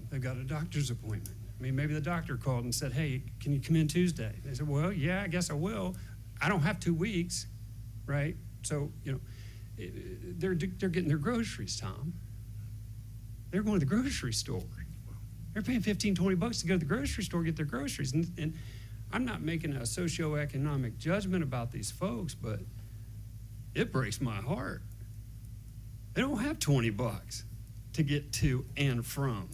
[SPEAKER 20] They've got a doctor's appointment. I mean, maybe the doctor called and said, hey, can you come in Tuesday? They said, well, yeah, I guess I will. I don't have 2 weeks, right? So, they're getting their groceries, Tom. They're going to the grocery store. They're paying 15, 20 bucks to go to the grocery store, get their groceries. And I'm not making a socioeconomic judgment about these folks, but it breaks my heart. They don't have 20 bucks to get to and from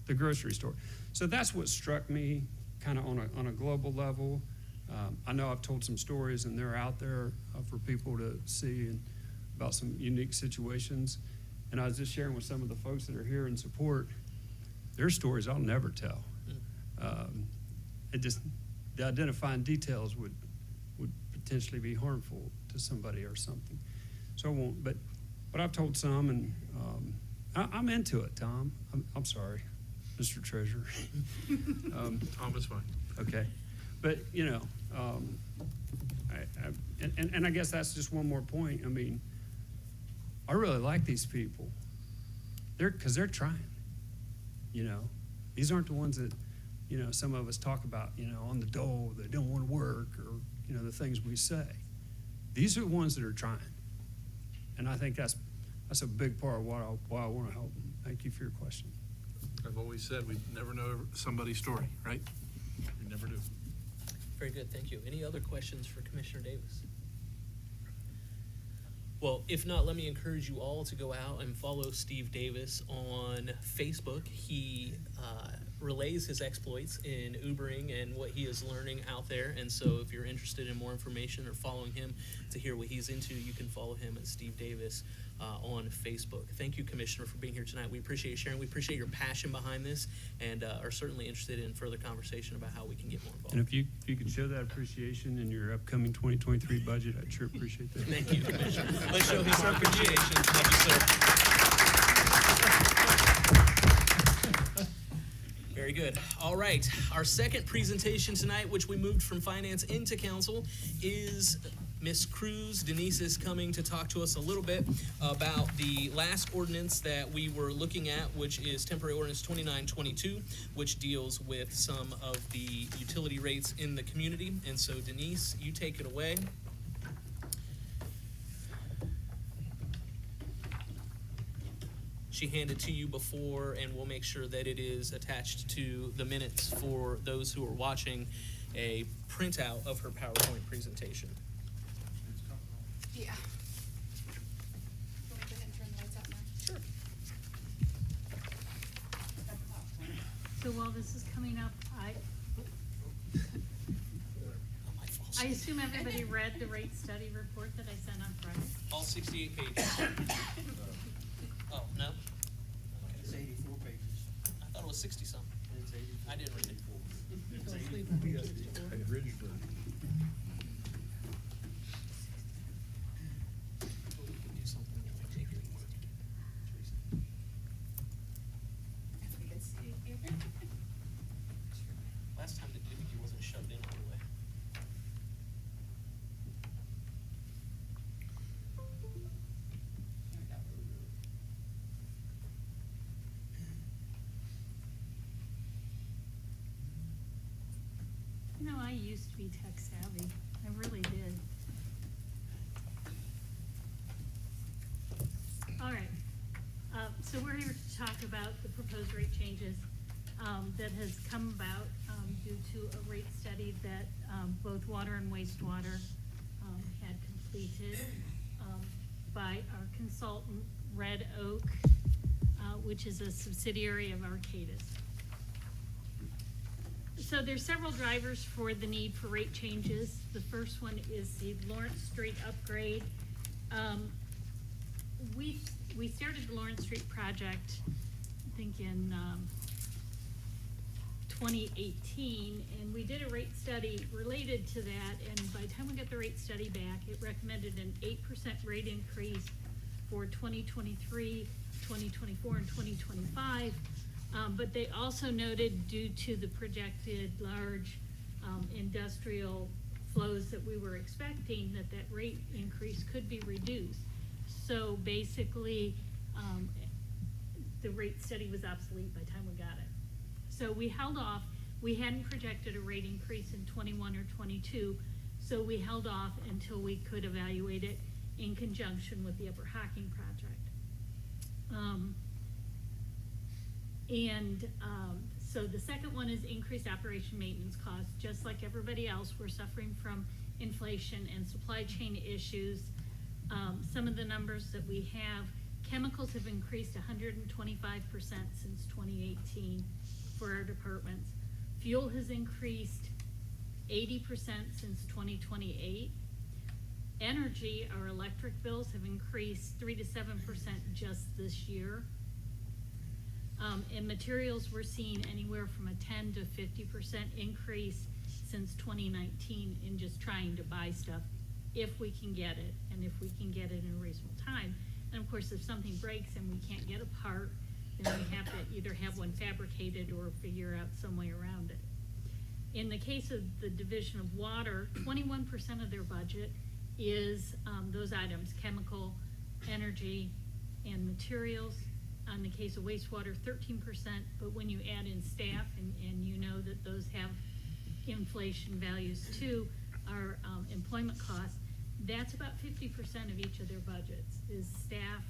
[SPEAKER 20] the grocery store. So that's what struck me kind of on a global level. I know I've told some stories, and they're out there for people to see and about some unique situations. And I was just sharing with some of the folks that are here in support, their stories I'll never tell. The identifying details would potentially be harmful to somebody or something. So I won't, but I've told some, and I'm into it, Tom. I'm sorry, Mr. Treasurer.
[SPEAKER 11] Tom is fine.
[SPEAKER 20] Okay, but I guess that's just one more point. I mean, I really like these people. Because they're trying. These aren't the ones that some of us talk about. On the dole, they don't want to work, or the things we say. These are the ones that are trying, and I think that's a big part of why I want to help them. Thank you for your question.
[SPEAKER 11] I've always said we never know somebody's story, right? We never do.
[SPEAKER 15] Very good, thank you. Any other questions for Commissioner Davis? Well, if not, let me encourage you all to go out and follow Steve Davis on Facebook. He relays his exploits in Ubering and what he is learning out there. And so if you're interested in more information or following him to hear what he's into, you can follow him at Steve Davis on Facebook. Thank you, Commissioner, for being here tonight. We appreciate you sharing. We appreciate your passion behind this, and are certainly interested in further conversation about how we can get more involved.
[SPEAKER 20] And if you could show that appreciation in your upcoming 2023 budget, I'd sure appreciate that.
[SPEAKER 15] Thank you, Commissioner. Let's show his appreciation. Thank you, sir. Very good. All right. Our second presentation tonight, which we moved from finance into council, is Ms. Cruz. Denise is coming to talk to us a little bit about the last ordinance that we were looking at, which is temporary ordinance 2922, which deals with some of the utility rates in the community. And so, Denise, you take it away. She handed to you before, and we'll make sure that it is attached to the minutes for those who are watching, a printout of her PowerPoint presentation.
[SPEAKER 2] Yeah. Want to go ahead and turn the lights out now?
[SPEAKER 15] Sure.
[SPEAKER 13] So while this is coming up, I assume everybody read the rate study report that I sent on Friday.
[SPEAKER 15] All 68 pages. Oh, no?
[SPEAKER 5] It's 84 pages.
[SPEAKER 15] I thought it was 60-something.
[SPEAKER 5] It's 84.
[SPEAKER 15] I didn't read it. Last time the doohickey wasn't shoved in all the way.
[SPEAKER 13] I used to be tech savvy. I really did. All right. So we're here to talk about the proposed rate changes that has come about due to a rate study that both water and wastewater had completed by our consultant, Red Oak, which is a subsidiary of Arcadis. So there's several drivers for the need for rate changes. The first one is the Lawrence Street upgrade. We started the Lawrence Street project, I think in 2018, and we did a rate study related to that, and by the time we got the rate study back, it recommended an 8% rate increase for 2023, 2024, and 2025. But they also noted, due to the projected large industrial flows that we were expecting, that rate increase could be reduced. So basically, the rate study was obsolete by the time we got it. So we held off. We hadn't projected a rate increase in 21 or 22, so we held off until we could evaluate it in conjunction with the Upper Hocking project. So the second one is increased operation maintenance costs. Just like everybody else, we're suffering from inflation and supply chain issues. Some of the numbers that we have, chemicals have increased 125% since 2018 for our departments. Fuel has increased 80% since 2028. Energy, our electric bills have increased 3 to 7% just this year. In materials, we're seeing anywhere from a 10 to 50% increase since 2019 in just trying to buy stuff, if we can get it, and if we can get it in a reasonable time. And of course, if something breaks and we can't get a part, then we have to either have one fabricated or figure out some way around it. In the case of the Division of Water, 21% of their budget is those items, chemical, energy, and materials. On the case of wastewater, 13%, but when you add in staff, and you know that those have inflation values too, our employment costs, that's about 50% of each of their budgets, is staff,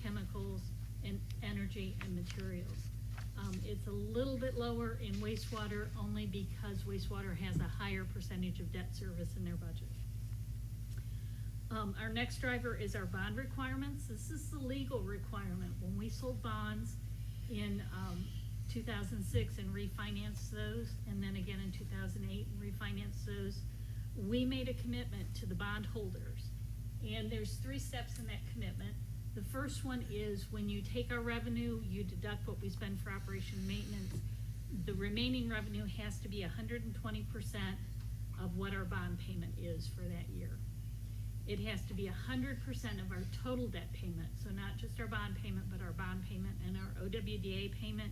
[SPEAKER 13] chemicals, and energy and materials. It's a little bit lower in wastewater only because wastewater has a higher percentage of debt service in their budget. Our next driver is our bond requirements. This is the legal requirement. When we sold bonds in 2006 and refinanced those, and then again in 2008 and refinanced those, we made a commitment to the bond holders. And there's 3 steps in that commitment. The first one is when you take our revenue, you deduct what we spend for operation and maintenance. The remaining revenue has to be 120% of what our bond payment is for that year. It has to be 100% of our total debt payment, so not just our bond payment, but our bond payment and our OWDA payment.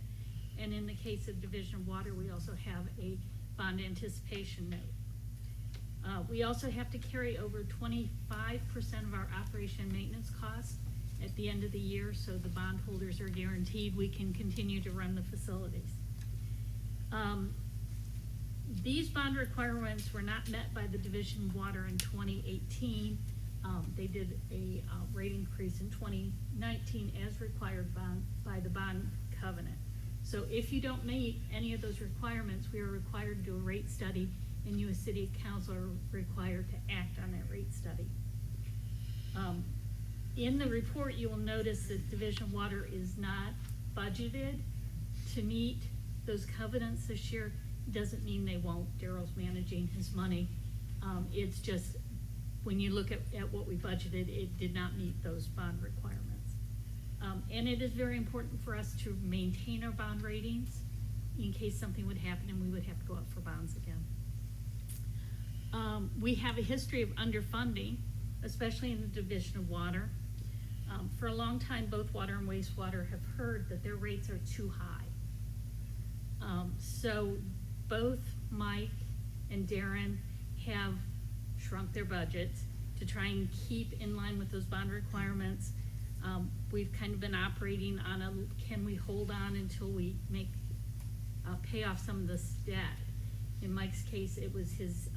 [SPEAKER 13] And in the case of Division of Water, we also have a bond anticipation note. We also have to carry over 25% of our operation and maintenance costs at the end of the year, so the bondholders are guaranteed we can continue to run the facilities. These bond requirements were not met by the Division of Water in 2018. They did a rate increase in 2019 as required by the bond covenant. So if you don't meet any of those requirements, we are required to do a rate study, and you as City Council are required to act on that rate study. In the report, you will notice that Division of Water is not budgeted to meet those covenants this year. Doesn't mean they won't. Daryl's managing his money. It's just, when you look at what we budgeted, it did not meet those bond requirements. And it is very important for us to maintain our bond ratings in case something would happen and we would have to go up for bonds again. We have a history of underfunding, especially in the Division of Water. For a long time, both water and wastewater have heard that their rates are too high. So both Mike and Darren have shrunk their budgets to try and keep in line with those bond requirements. We've kind of been operating on can we hold on until we pay off some of this debt. In Mike's case, it was his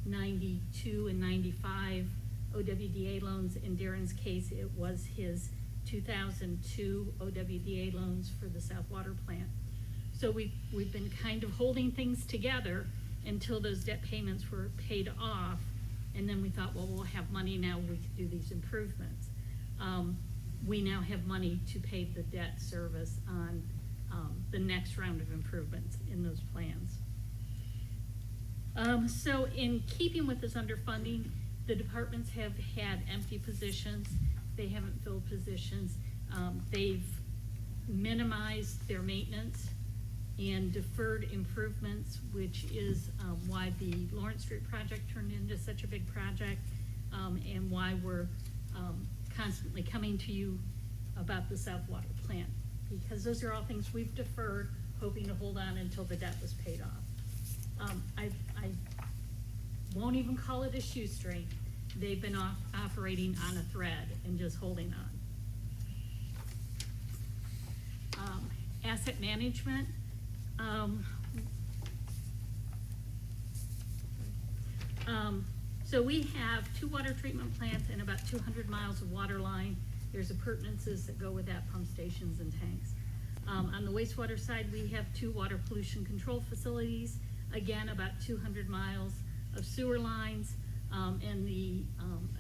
[SPEAKER 13] 92 and 95 OWDA loans. In Darren's case, it was his 2002 OWDA loans for the South Water Plant. So we've been kind of holding things together until those debt payments were paid off, and then we thought, well, we'll have money now, we could do these improvements. We now have money to pay the debt service on the next round of improvements in those plans. So in keeping with this underfunding, the departments have had empty positions. They haven't filled positions. They've minimized their maintenance and deferred improvements, which is why the Lawrence Street project turned into such a big project, and why we're constantly coming to you about the South Water Plant, because those are all things we've deferred, hoping to hold on until the debt was paid off. I won't even call it a shoestring. They've been operating on a thread and just holding on. Asset management. So we have 2 water treatment plants and about 200 miles of water line. There's appurtenances that go with that, pump stations and tanks. On the wastewater side, we have 2 water pollution control facilities, again, about 200 miles of sewer lines, and the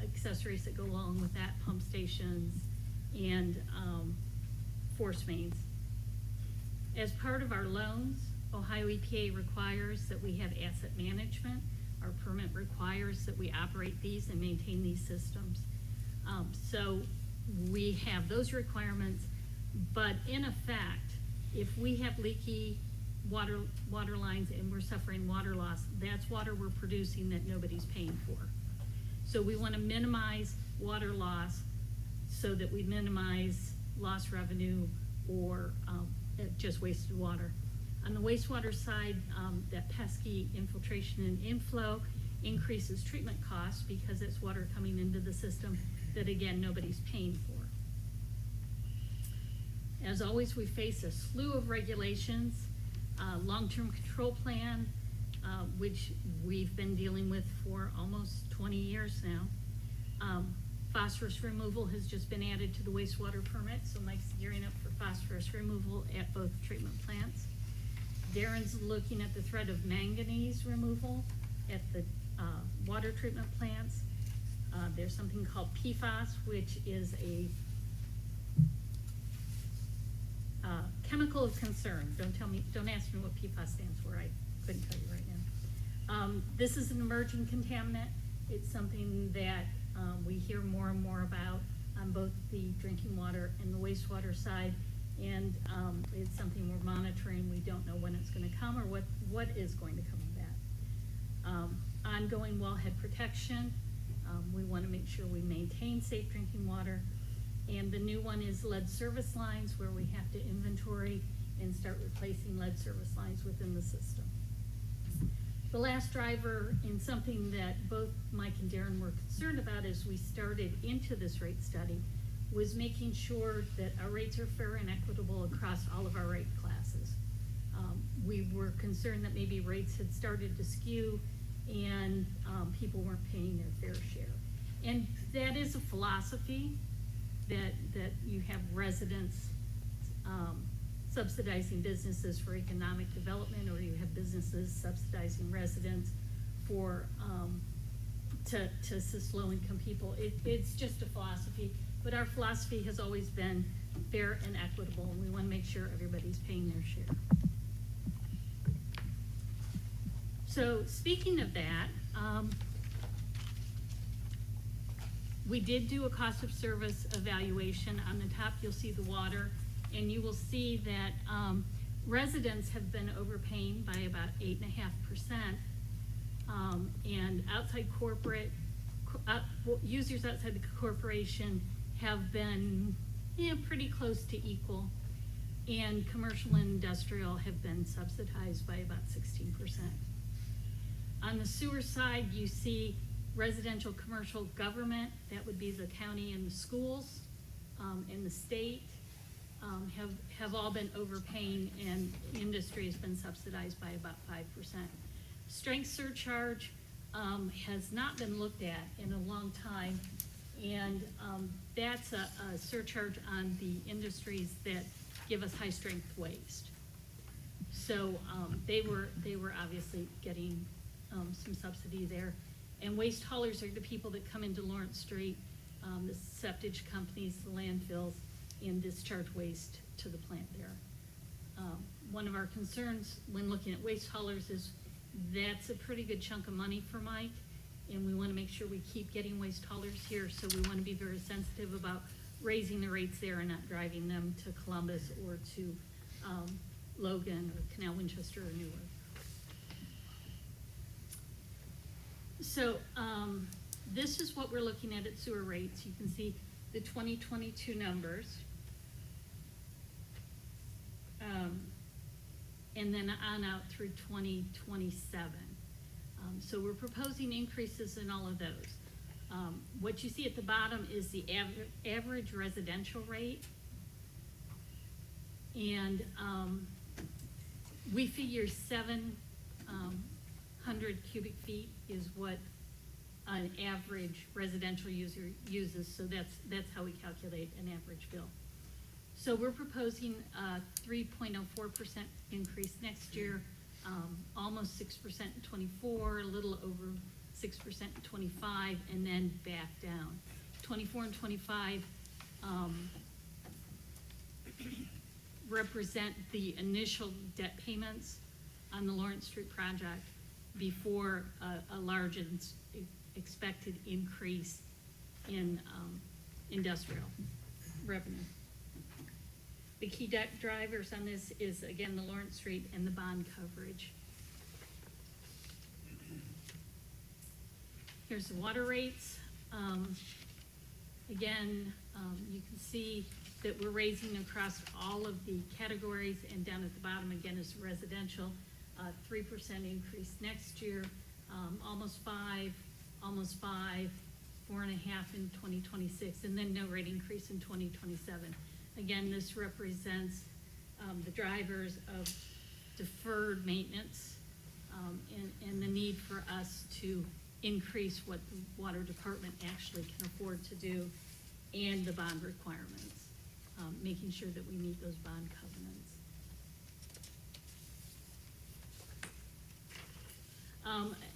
[SPEAKER 13] accessories that go along with that, pump stations and force mains. As part of our loans, Ohio EPA requires that we have asset management. Our permit requires that we operate these and maintain these systems. So we have those requirements, but in effect, if we have leaky water lines and we're suffering water loss, that's water we're producing that nobody's paying for. So we want to minimize water loss so that we minimize lost revenue or just wasted water. On the wastewater side, that pesky infiltration and inflow increases treatment costs because it's water coming into the system that, again, nobody's paying for. As always, we face a slew of regulations, long-term control plan, which we've been dealing with for almost 20 years now. Phosphorus removal has just been added to the wastewater permit, so Mike's gearing up for phosphorus removal at both treatment plants. Darren's looking at the threat of manganese removal at the water treatment plants. There's something called PFAS, which is a chemical of concern. Don't ask me what PFAS stands for. I couldn't tell you right now. This is an emerging contaminant. It's something that we hear more and more about on both the drinking water and the wastewater side. And it's something we're monitoring. We don't know when it's going to come or what is going to come of that. Ongoing wellhead protection. We want to make sure we maintain safe drinking water. And the new one is lead service lines, where we have to inventory and start replacing lead service lines within the system. The last driver, and something that both Mike and Darren were concerned about as we started into this rate study, was making sure that our rates are fair and equitable across all of our rate classes. We were concerned that maybe rates had started to skew and people weren't paying their fair share. And that is a philosophy that you have residents subsidizing businesses for economic development, or you have businesses subsidizing residents for to assist low-income people. It's just a philosophy, but our philosophy has always been fair and equitable, and we want to make sure everybody's paying their share. So speaking of that, we did do a cost of service evaluation. On the top, you'll see the water, and you will see that residents have been overpaying by about 8.5%, and outside corporate users outside the corporation have been pretty close to equal, and commercial and industrial have been subsidized by about 16%. On the sewer side, you see residential, commercial, government, that would be the county and the schools, and the state, have all been overpaying, and industry has been subsidized by about 5%. Strength surcharge has not been looked at in a long time, and that's a surcharge on the industries that give us high strength waste. So they were obviously getting some subsidy there. And waste haulers are the people that come into Lawrence Street, the septic companies, the landfills, and discharge waste to the plant there. One of our concerns when looking at waste haulers is that's a pretty good chunk of money for Mike, and we want to make sure we keep getting waste haulers here, so we want to be very sensitive about raising the rates there and not driving them to Columbus or to Logan or Canal Winchester or Newark. So this is what we're looking at sewer rates. You can see the 2022 numbers. And then on out through 2027. So we're proposing increases in all of those. What you see at the bottom is the average residential rate. And we figure 700 cubic feet is what an average residential user uses, so that's how we calculate an average bill. So we're proposing a 3.04% increase next year, almost 6% in '24, a little over 6% in '25, and then back down. '24 and '25 represent the initial debt payments on the Lawrence Street project before a large expected increase in industrial revenue. The key debt drivers on this is, again, the Lawrence Street and the bond coverage. Here's the water rates. Again, you can see that we're raising across all of the categories, and down at the bottom again is residential, 3% increase next year, almost 5, 4.5 in 2026, and then no rate increase in 2027. Again, this represents the drivers of deferred maintenance and the need for us to increase what the water department actually can afford to do, and the bond requirements, making sure that we meet those bond covenants.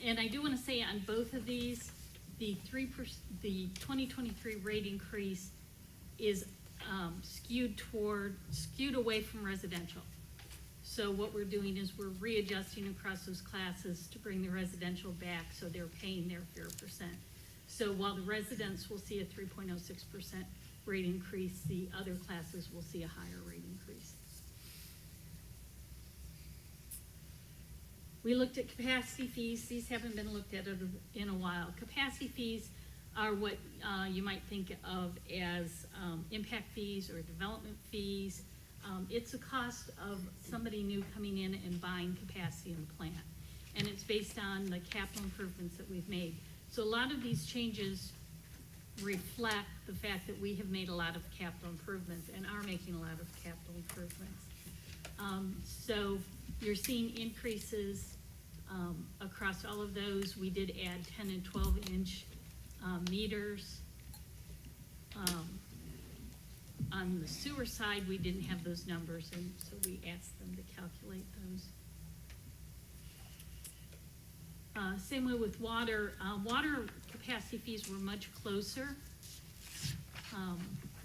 [SPEAKER 13] And I do want to say on both of these, the 2023 rate increase is skewed away from residential. So what we're doing is we're readjusting across those classes to bring the residential back so they're paying their fair percent. So while the residents will see a 3.06% rate increase, the other classes will see a higher rate increase. We looked at capacity fees. These haven't been looked at in a while. Capacity fees are what you might think of as impact fees or development fees. It's a cost of somebody new coming in and buying capacity in the plant. And it's based on the capital improvements that we've made. So a lot of these changes reflect the fact that we have made a lot of capital improvements and are making a lot of capital improvements. So you're seeing increases across all of those. We did add 10 and 12-inch meters. On the sewer side, we didn't have those numbers, and so we asked them to calculate those. Same way with water. Water capacity fees were much closer.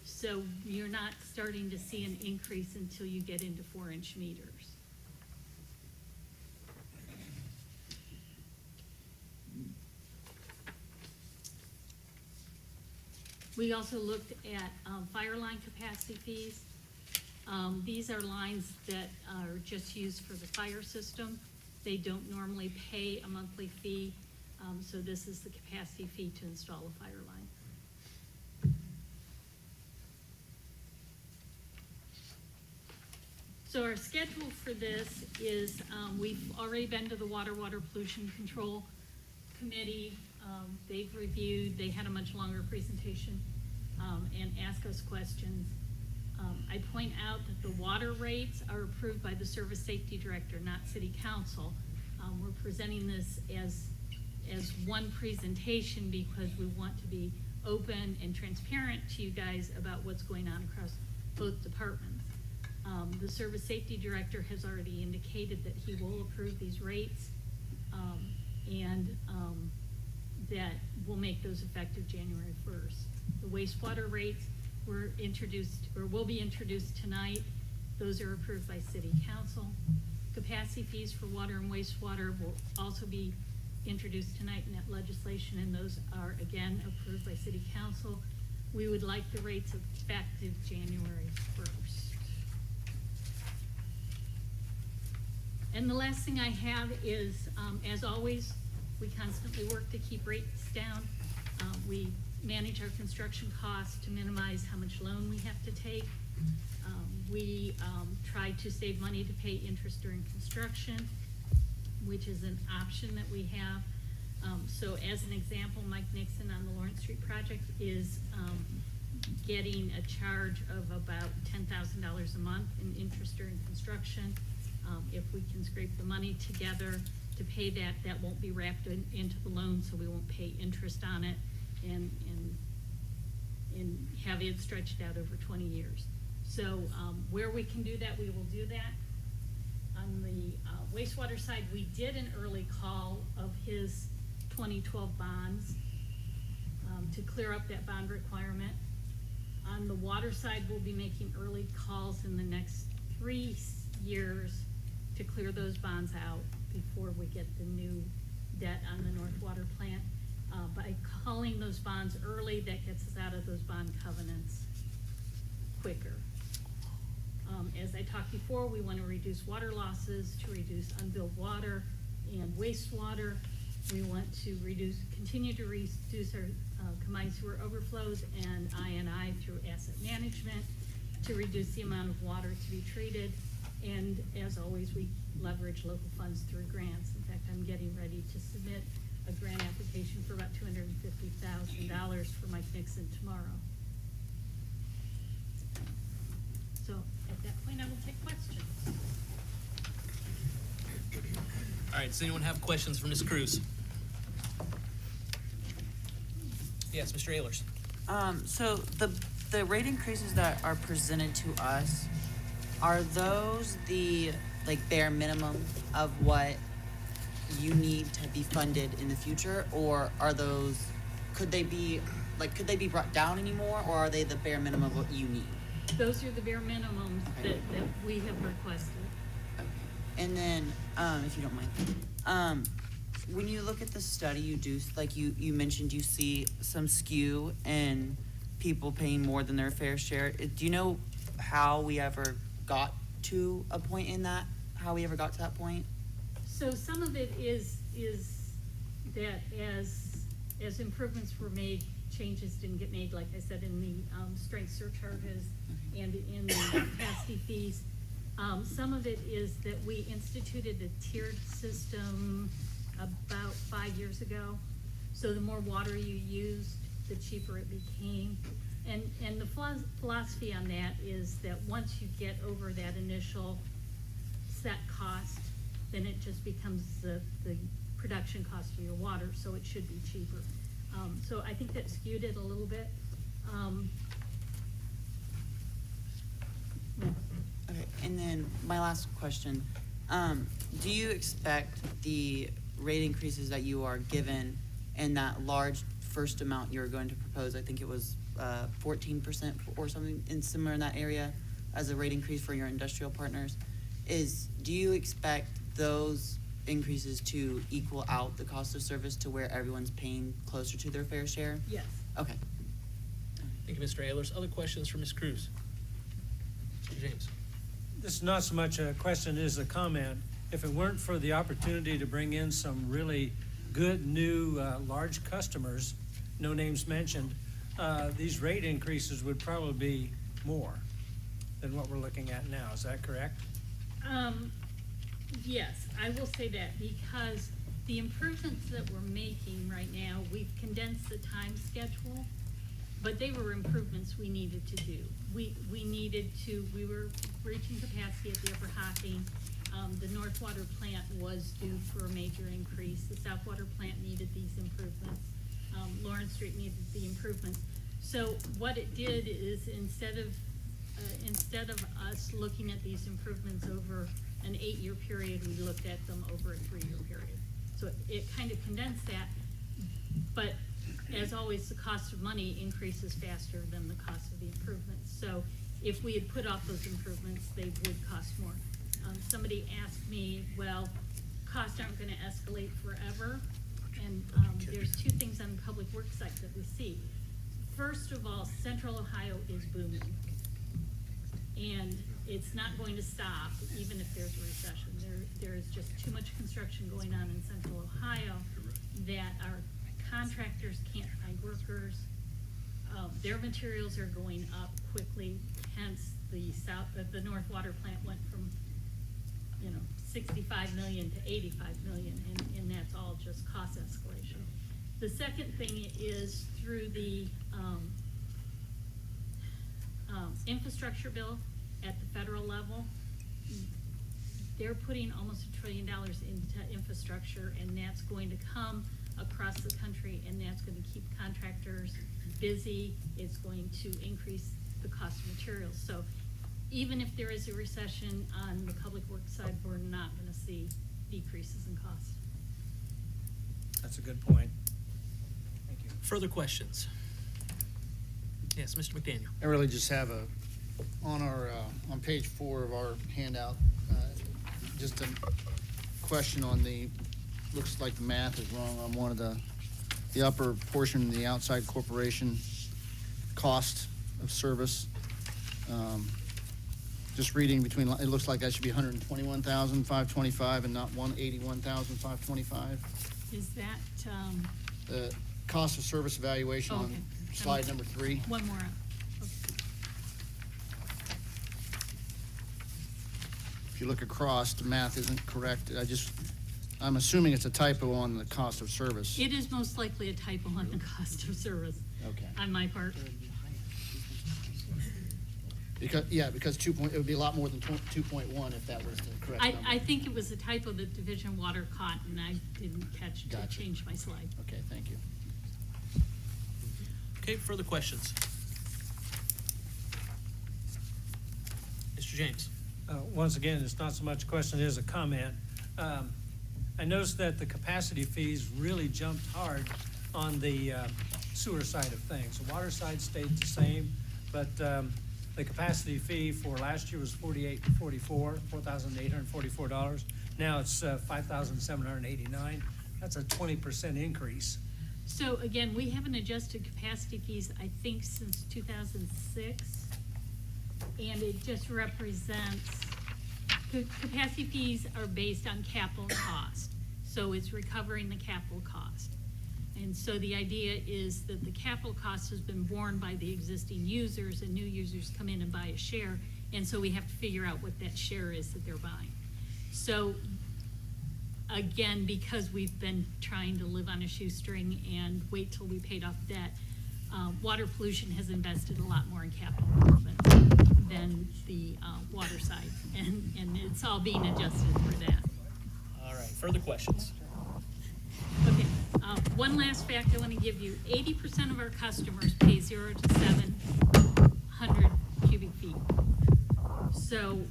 [SPEAKER 13] So you're not starting to see an increase until you get into 4-inch meters. We also looked at fire line capacity fees. These are lines that are just used for the fire system. They don't normally pay a monthly fee, so this is the capacity fee to install a fire line. So our schedule for this is we've already been to the Water Pollution Control Committee. They've reviewed, they had a much longer presentation and asked us questions. I point out that the water rates are approved by the Service Safety Director, not City Council. We're presenting this as one presentation because we want to be open and transparent to you guys about what's going on across both departments. The Service Safety Director has already indicated that he will approve these rates and that will make those effective January 1st. The wastewater rates were introduced or will be introduced tonight. Those are approved by City Council. Capacity fees for water and wastewater will also be introduced tonight in that legislation, and those are again approved by City Council. We would like the rates effective January 1st. And the last thing I have is, as always, we constantly work to keep rates down. We manage our construction costs to minimize how much loan we have to take. We try to save money to pay interest during construction, which is an option that we have. So as an example, Mike Nixon on the Lawrence Street project is getting a charge of about $10,000 a month in interest during construction. If we can scrape the money together to pay that, that won't be wrapped into the loan, so we won't pay interest on it and have it stretched out over 20 years. So, where we can do that, we will do that. On the wastewater side, we did an early call of his 2012 bonds to clear up that bond requirement. On the water side, we'll be making early calls in the next 3 years to clear those bonds out before we get the new debt on the North Water plant. By calling those bonds early, that gets us out of those bond covenants quicker. As I talked before, we want to reduce water losses, to reduce unbilled water and wastewater. We want to continue to reduce our combined sewer overflows and I&I through asset management, to reduce the amount of water to be treated. And as always, we leverage local funds through grants. In fact, I'm getting ready to submit a grant application for about $250,000 for Mike Nixon tomorrow. So at that point, I will take questions.
[SPEAKER 15] All right, does anyone have questions for Ms. Cruz? Yes, Mr. Ehlers.
[SPEAKER 17] So the rate increases that are presented to us, are those the bare minimum of what you need to be funded in the future, or are those, could they be brought down anymore, or are they the bare minimum of what you need?
[SPEAKER 13] Those are the bare minimums that we have requested.
[SPEAKER 17] Okay. And then, if you don't mind, when you look at the study you do, you mentioned you see some skew in people paying more than their fair share. Do you know how we ever got to a point in that? How we ever got to that point?
[SPEAKER 13] So some of it is that as improvements were made, changes didn't get made, like I said, in the strength surcharges and in the capacity fees. Some of it is that we instituted a tiered system about 5 years ago. So the more water you used, the cheaper it became. And the philosophy on that is that once you get over that initial set cost, then it just becomes the production cost of your water, so it should be cheaper. So I think that skewed it a little bit.
[SPEAKER 17] Okay, and then my last question, do you expect the rate increases that you are given and that large first amount you're going to propose, I think it was 14% or something similar in that area as a rate increase for your industrial partners, do you expect those increases to equal out the cost of service to where everyone's paying closer to their fair share?
[SPEAKER 13] Yes.
[SPEAKER 17] Okay.
[SPEAKER 15] Thank you, Mr. Ehlers. Other questions for Ms. Cruz? Mr. James.
[SPEAKER 5] This is not so much a question as a comment. If it weren't for the opportunity to bring in some really good new large customers, no names mentioned, these rate increases would probably be more than what we're looking at now. Is that correct?
[SPEAKER 13] Yes, I will say that, because the improvements that we're making right now, we've condensed the time schedule, but they were improvements we needed to do. We were reaching capacity at the Upper Hocking. The North Water plant was due for a major increase. The South Water plant needed these improvements. Lawrence Street needed the improvements. So what it did is instead of us looking at these improvements over an 8-year period, we looked at them over a 3-year period. So it kind of condensed that, but as always, the cost of money increases faster than the cost of the improvements. So if we had put off those improvements, they would cost more. Somebody asked me, well, costs aren't gonna escalate forever. And there's 2 things on the public works site that we see. First of all, Central Ohio is booming. And it's not going to stop even if there's a recession. There is just too much construction going on in Central Ohio that our contractors can't find workers. Their materials are going up quickly, hence the North Water plant went from 65 million to 85 million, and that's all just cost escalation. The second thing is through the infrastructure bill at the federal level, they're putting almost $1 trillion into infrastructure, and that's going to come across the country, and that's going to keep contractors busy. It's going to increase the cost of materials. So even if there is a recession on the public works side, we're not gonna see decreases in costs.
[SPEAKER 5] That's a good point. Thank you.
[SPEAKER 15] Further questions? Yes, Mr. McDaniel.
[SPEAKER 1] I really just have on page 4 of our handout, just a question on looks like the math is wrong on one of the upper portion, the outside corporation cost of service. Just reading between, it looks like that should be 121,525 and not 181,525.
[SPEAKER 13] Is that,
[SPEAKER 1] The cost of service evaluation on
[SPEAKER 13] Okay.
[SPEAKER 1] slide number 3.
[SPEAKER 13] one more up? Okay.
[SPEAKER 1] If you look across, the math isn't correct. I'm assuming it's a typo on the cost of service.
[SPEAKER 13] It is most likely a typo on the cost of service
[SPEAKER 1] Okay.
[SPEAKER 13] on my part.
[SPEAKER 1] Because it would be a lot more than 2.1 if that was the correct number.
[SPEAKER 13] I think it was a typo that Division Water caught, and I didn't catch to
[SPEAKER 1] Gotcha.
[SPEAKER 13] change my slide.
[SPEAKER 1] Okay, thank you.
[SPEAKER 15] Okay, further questions? Mr. James.
[SPEAKER 5] Once again, it's not so much a question, it is a comment. I noticed that the capacity fees really jumped hard on the sewer side of things. The water side stayed the same, but the capacity fee for last year was $4,844. Now it's $5,789. That's a 20% increase.
[SPEAKER 13] So again, we haven't adjusted capacity fees, I think, since 2006. And it just represents, capacity fees are based on capital cost. So it's recovering the capital cost. And so the idea is that the capital cost has been borne by the existing users, and new users come in and buy a share. And so we have to figure out what that share is that they're buying. So again, because we've been trying to live on a shoestring and wait till we paid off debt, water pollution has invested a lot more in capital improvement than the water side, and it's all being adjusted for that.
[SPEAKER 15] All right, further questions?
[SPEAKER 13] Okay, one last fact I want to give you. 80% of our customers pay 0 to 700 cubic feet. So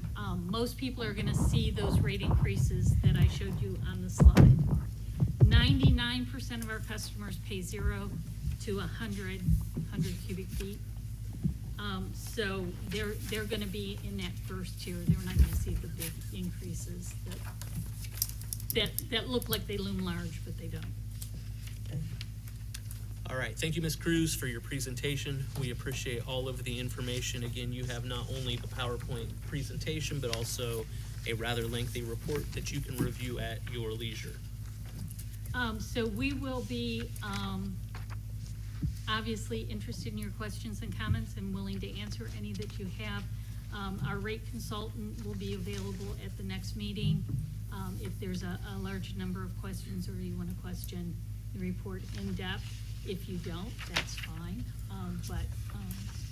[SPEAKER 13] most people are going to see those rate increases that I showed you on the slide. 99% of our customers pay 0 to 100 cubic feet. So they're going to be in that first tier. They're not going to see the big increases that look like they loom large, but they don't.
[SPEAKER 15] All right, thank you, Ms. Cruz, for your presentation. We appreciate all of the information. Again, you have not only the PowerPoint presentation, but also a rather lengthy report that you can review at your leisure.
[SPEAKER 13] So we will be obviously interested in your questions and comments and willing to answer any that you have. Our rate consultant will be available at the next meeting. If there's a large number of questions or you want to question the report in depth. If you don't, that's fine. But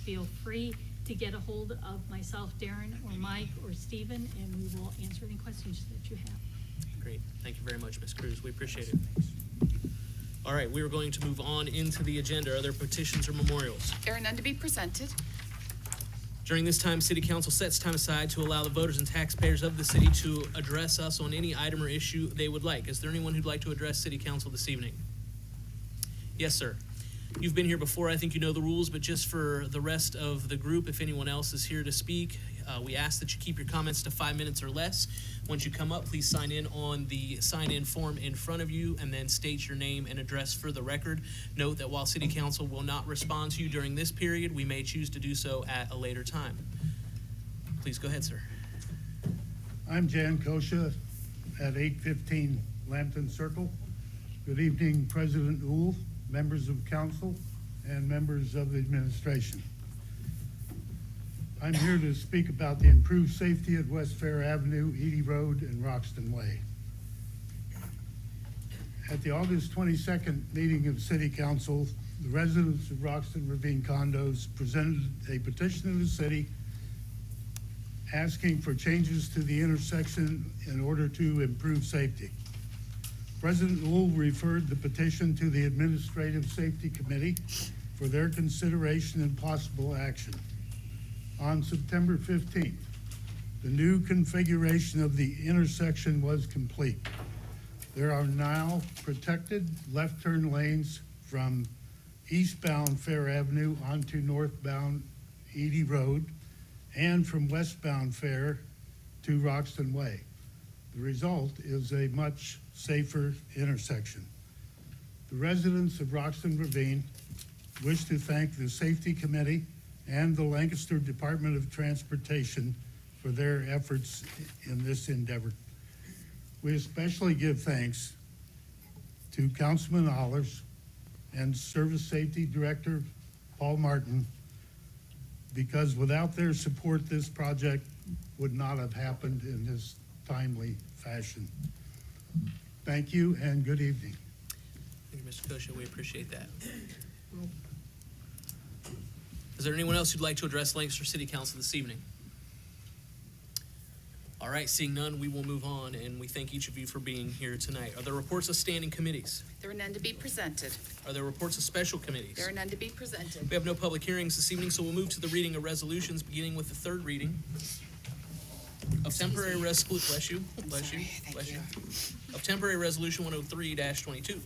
[SPEAKER 13] feel free to get a hold of myself, Darren, or Mike, or Stephen, and we will answer any questions that you have.
[SPEAKER 15] Great, thank you very much, Ms. Cruz. We appreciate it. All right, we are going to move on into the agenda. Are there petitions or memorials?
[SPEAKER 19] There are none to be presented.
[SPEAKER 15] During this time, City Council sets time aside to allow the voters and taxpayers of the city to address us on any item or issue they would like. Is there anyone who'd like to address City Council this evening? Yes, sir. You've been here before. I think you know the rules, but just for the rest of the group, if anyone else is here to speak, we ask that you keep your comments to 5 minutes or less. Once you come up, please sign in on the sign-in form in front of you and then state your name and address for the record. Note that while City Council will not respond to you during this period, we may choose to do so at a later time. Please go ahead, sir.
[SPEAKER 4] I'm Jan Kosha at 815 Lambton Circle. Good evening, President Uhl, members of council, and members of the administration. I'm here to speak about the improved safety at West Fair Avenue, Edie Road, and Roxton Way. At the August 22nd meeting of City Council, the residents of Roxton Ravine Condos presented a petition to the city asking for changes to the intersection in order to improve safety. President Uhl referred the petition to the Administrative Safety Committee for their consideration and possible action.
[SPEAKER 19] On September 15th, the new configuration of the intersection was complete. There are now protected left turn lanes from eastbound Fair Avenue onto northbound Edie Road and from westbound Fair to Roxton Way. The result is a much safer intersection. The residents of Roxton Ravine wish to thank the Safety Committee and the Lancaster Department of Transportation for their efforts in this endeavor. We especially give thanks to Councilman Allers and Service Safety Director Paul Martin, because without their support, this project would not have happened in this timely fashion. Thank you and good evening.
[SPEAKER 15] Thank you, Mr. Kosha. We appreciate that. Is there anyone else who'd like to address Lancaster City Council this evening? All right, seeing none, we will move on, and we thank each of you for being here tonight. Are there reports of standing committees?
[SPEAKER 4] There are none to be presented.
[SPEAKER 15] Are there reports of special committees?
[SPEAKER 4] There are none to be presented.
[SPEAKER 15] We have no public hearings this evening, so we'll move to the reading of resolutions, beginning with the third reading of temporary bless you, of temporary resolution 103-22.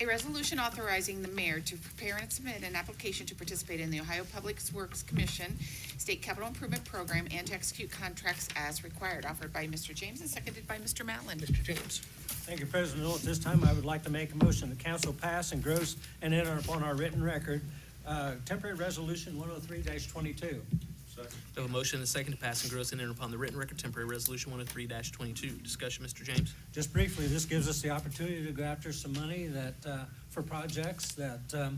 [SPEAKER 4] A resolution authorizing the mayor to prepare and submit an application to participate in the Ohio Public Works Commission State Capital Improvement Program and to execute contracts as required, offered by Mr. James and seconded by Mr. Matlin.
[SPEAKER 15] Mr. James.
[SPEAKER 5] Thank you, President Noel. At this time, I would like to make a motion the council pass, engross, and enter upon our written record, temporary resolution 103-22.
[SPEAKER 15] We have a motion and a second to pass and gross and enter upon the written record, temporary resolution 103-22. Discussion, Mr. James.
[SPEAKER 5] Just briefly, this gives us the opportunity to go after some money that, for projects that